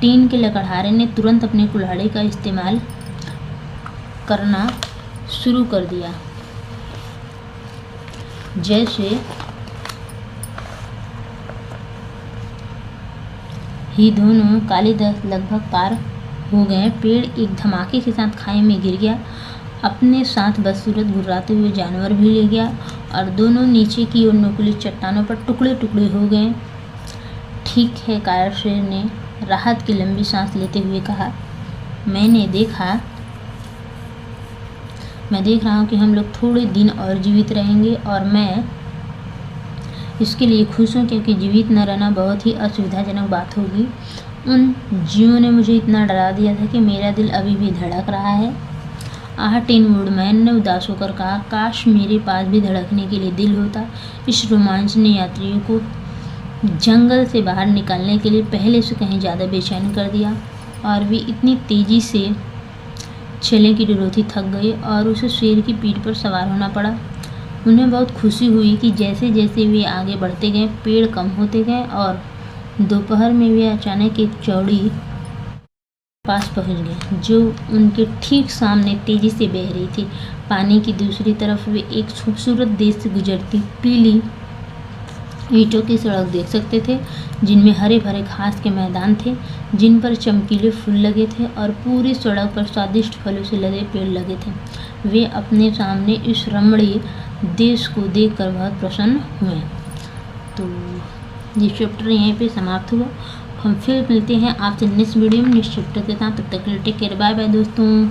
टीन के लकड़हारे ने तुरंत अपनी कुल्हाड़ी का इस्तेमाल करना शुरू कर दिया। जैसे ही दोनों कालीदह लगभग पार हो गए। पेड़ एक धमाके के साथ खाई में गिर गया। अपने साथ बदसूरत गुर्राते हुए जानवर भी ले गया और दोनों नीचे की ओर नुकीली चट्टानों पर टुकड़े टुकड़े हो गए। ठीक है, कायर शेर ने राहत की लंबी सांस लेते हुए कहा। मैं देख रहा हूँ कि हम लोग थोड़े दिन और जीवित रहेंगे और मैं इसके लिए खुश हूँ, क्योंकि जीवित न रहना बहुत ही असुविधाजनक बात होगी। उन जीवों ने मुझे इतना डरा दिया था कि मेरा दिल अभी भी धड़क रहा है। टिन वुडमैन ने उदास होकर कहा, काश मेरे पास भी धड़कने के लिए दिल होता। इस रोमांच ने यात्रियों को जंगल से बाहर निकलने के लिए पहले से कहीं ज़्यादा बेचैन कर दिया और वे इतनी तेज़ी से चले कि डोरोथी थक गई और उसे शेर की पीठ पर सवार होना पड़ा। उन्हें बहुत खुशी हुई कि जैसे जैसे वे आगे बढ़ते गए पेड़ कम होते गए और दोपहर में वे अचानक एक चौड़ी पास पहुंच गए जो उनके ठीक सामने तेजी से बह रही थी। पानी की दूसरी तरफ वे एक खूबसूरत देश से गुजरती पीली ईंटों की सड़क देख सकते थे, जिनमें हरे भरे घास के मैदान थे जिन पर चमकीले फूल लगे थे और पूरी सड़क पर स्वादिष्ट फलों से लदे पेड़ लगे थे। वे अपने सामने इस रमणीय देश को देखकर बहुत प्रसन्न हुए। तो ये चैप्टर यहीं पे समाप्त हुआ। हम फिर मिलते हैं आपसे नेक्स्ट वीडियो में नेक्स्ट चैप्टर के साथ। तब तक के लिए टेक केयर, बाय बाय दोस्तों।